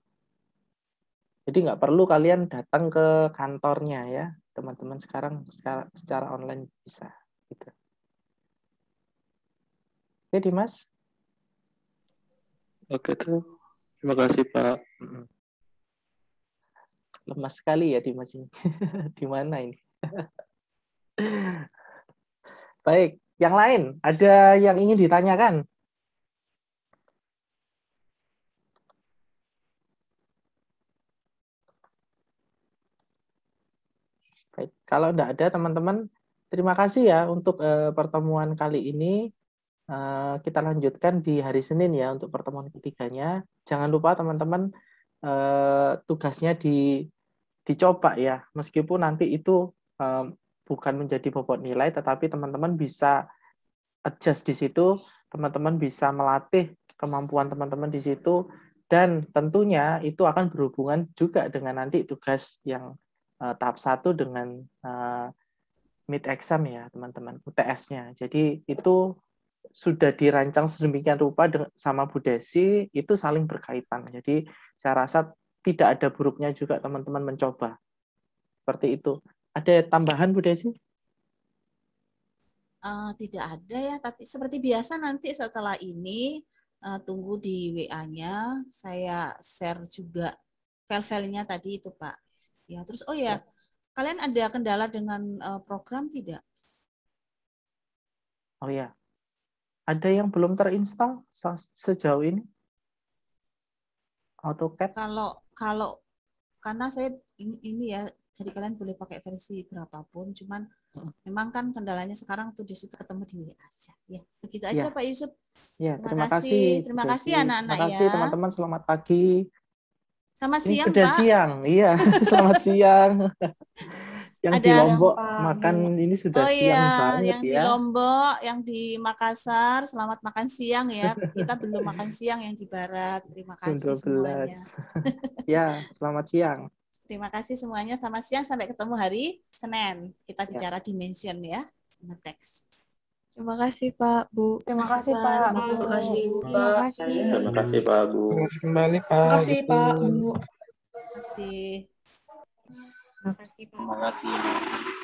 Jadi nggak perlu kalian datang ke kantornya ya, teman-teman, sekarang secara online bisa gitu. Oke Dimas. Oke tuh, terima kasih Pak. Lemas sekali ya Dimas ini. Di mana ini? Baik, yang lain ada yang ingin ditanyakan? Baik, kalau tidak ada teman-teman, terima kasih ya untuk pertemuan kali ini. Kita lanjutkan di hari Senin ya untuk pertemuan ketiganya. Jangan lupa teman-teman tugasnya dicoba ya, meskipun nanti itu bukan menjadi bobot nilai, tetapi teman-teman bisa adjust di situ, teman-teman bisa melatih kemampuan teman-teman di situ, dan tentunya itu akan berhubungan juga dengan nanti tugas yang tahap 1 dengan mid exam ya teman-teman, UTS-nya. Jadi itu sudah dirancang sedemikian rupa sama Bu Desi, itu saling berkaitan. Jadi saya rasa tidak ada buruknya juga teman-teman mencoba. Seperti itu. Ada tambahan Bu Desi? Tidak ada ya, tapi seperti biasa nanti setelah ini tunggu di WA-nya, saya share juga file-filenya tadi itu Pak. Ya, terus kalian ada kendala dengan program tidak? Oh ya, ada yang belum terinstall sejauh ini? AutoCAD? Kalau karena saya ini ya, jadi kalian boleh pakai versi berapapun, cuman memang kan kendalanya sekarang tuh di situ ketemu di WA aja. Ya, begitu aja ya. Pak Yusuf. Ya, terima kasih. Terima kasih anak-anak ya. Terima kasih teman-teman, selamat pagi. Selamat ini siang, sudah Pak. Siang, iya. Selamat siang. Yang ada di Lombok makan ini sudah siang banget yang ya. Di Lombok, yang di Makassar, selamat makan siang ya. Kita belum makan siang yang di Barat. Terima kasih 12. semuanya. Ya, selamat siang. Terima kasih semuanya. Selamat siang, sampai ketemu hari Senin. Kita bicara dimension ya, sama teks. Terima kasih Pak, Bu. Terima kasih Pak. Terima kasih Pak. Terima kasih Pak Bu. Terima kasih kembali Pak. Terima kasih Pak, Bu. Terima kasih. Terima kasih Pak. Terima kasih.